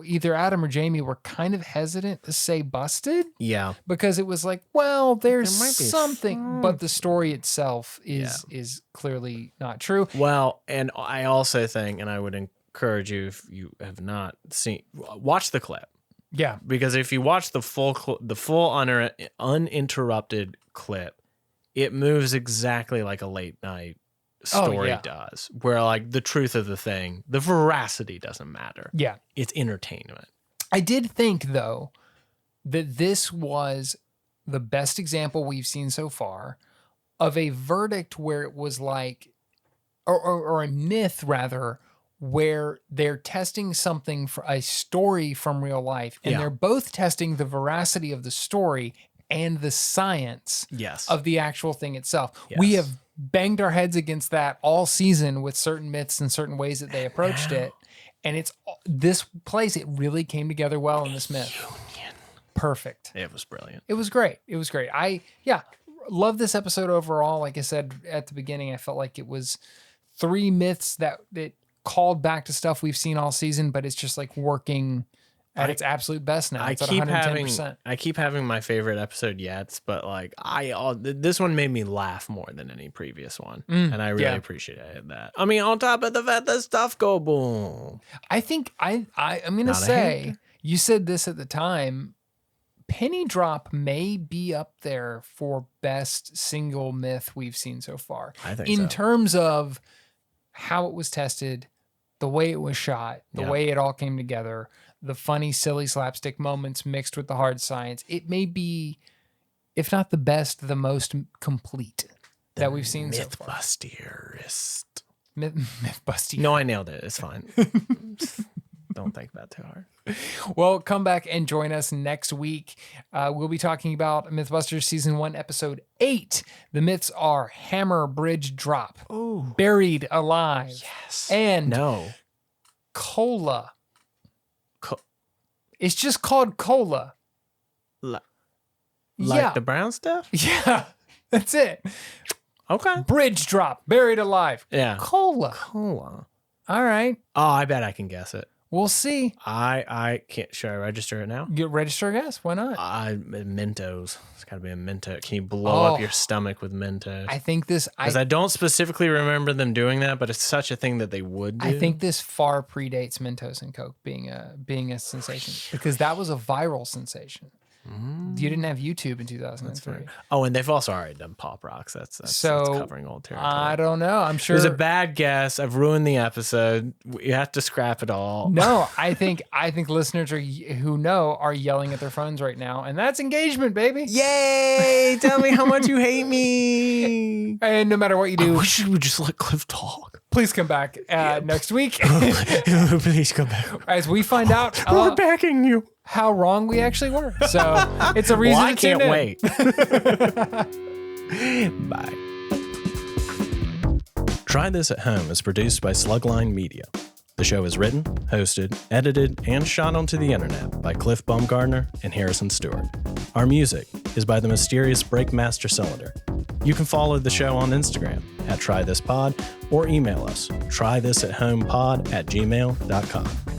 [SPEAKER 1] either Adam or Jamie were kind of hesitant to say busted.
[SPEAKER 2] Yeah.
[SPEAKER 1] Because it was like, well, there's
[SPEAKER 2] There might be
[SPEAKER 1] something, but the story itself is clearly not true.
[SPEAKER 2] Well, and I also think, and I would encourage you, if you have not seen, watch the clip.
[SPEAKER 1] Yeah.
[SPEAKER 2] Because if you watch the full uninterrupted clip, it moves exactly like a late night story does, where like the truth of the thing, the veracity doesn't matter.
[SPEAKER 1] Yeah.
[SPEAKER 2] It's entertainment.
[SPEAKER 1] I did think, though, that this was the best example we've seen so far of a verdict where it was like, or a myth rather, where they're testing something for a story from real life, and they're both testing the veracity of the story and the science of the actual thing itself.
[SPEAKER 2] Yes.
[SPEAKER 1] We have banged our heads against that all season with certain myths and certain ways that they approached it. And it really came together well in this myth. Perfect.
[SPEAKER 2] It was brilliant.
[SPEAKER 1] It was great. I love this episode overall. Like I said at the beginning, I felt like it was 3 myths that called back to stuff we've seen all season, but it's just like working at its absolute best now. It's at 110%.
[SPEAKER 2] I keep having my favorite episode yet, but like this one made me laugh more than any previous one, and I really appreciated that. I mean, on top of the fact that stuff go boom.
[SPEAKER 1] I think I'm gonna say, you said this at the time, Penny Drop may be up there for best single myth we've seen so far.
[SPEAKER 2] I think
[SPEAKER 1] in terms of how it was tested, the way it was shot, the way it all came together, the funny, silly slapstick moments mixed with the hard science. It may be, if not the best, the most complete that we've seen so far.
[SPEAKER 2] Mythbusters.
[SPEAKER 1] Mythbusters.
[SPEAKER 2] No, I nailed it. It's fine. Don't think about it too hard.
[SPEAKER 1] Well, come back and join us next week. We'll be talking about Mythbusters Season 1, Episode 8. The myths are Hammer Bridge Drop, Buried Alive, and Cola. It's just called Cola.
[SPEAKER 2] Like the brown stuff?
[SPEAKER 1] Yeah, that's it.
[SPEAKER 2] Okay.
[SPEAKER 1] Bridge Drop, Buried Alive.
[SPEAKER 2] Yeah.
[SPEAKER 1] Cola. All right.
[SPEAKER 2] Oh, I bet I can guess it.
[SPEAKER 1] We'll see.
[SPEAKER 2] I can't. Should I register it now?
[SPEAKER 1] You register a guess? Why not?
[SPEAKER 2] Mentos. It's got to be a Mento. Can you blow up your stomach with Mentos?
[SPEAKER 1] I think this...
[SPEAKER 2] Because I don't specifically remember them doing that, but it's such a thing that they would do.
[SPEAKER 1] I think this far predates Mentos and Coke being a sensation, because that was a viral sensation. You didn't have YouTube in 2003.
[SPEAKER 2] Oh, and they've also already done Pop Rocks. That's covering old territory.
[SPEAKER 1] I don't know. I'm sure
[SPEAKER 2] it was a bad guess. I've ruined the episode. You have to scrap it all.
[SPEAKER 1] No, I think listeners who know are yelling at their phones right now, and that's engagement, baby.
[SPEAKER 2] Yay! Tell me how much you hate me.
[SPEAKER 1] And no matter what you do,
[SPEAKER 2] I wish you would just let Cliff talk.
[SPEAKER 1] Please come back next week.
[SPEAKER 2] Please come back.
[SPEAKER 1] As we find out,
[SPEAKER 2] we're backing you.
[SPEAKER 1] How wrong we actually were. So it's a reason
[SPEAKER 2] I
[SPEAKER 1] to tune
[SPEAKER 2] can't
[SPEAKER 1] in.
[SPEAKER 2] wait. Bye. Try This at Home is produced by Slugline Media. The show is written, hosted, edited, and shot onto the internet by Cliff Bumgardner and Harrison Stewart. Our music is by the mysterious Breakmaster Cylinder. You can follow the show on Instagram @TryThisPod or email us trythisathomepod@gmail.com.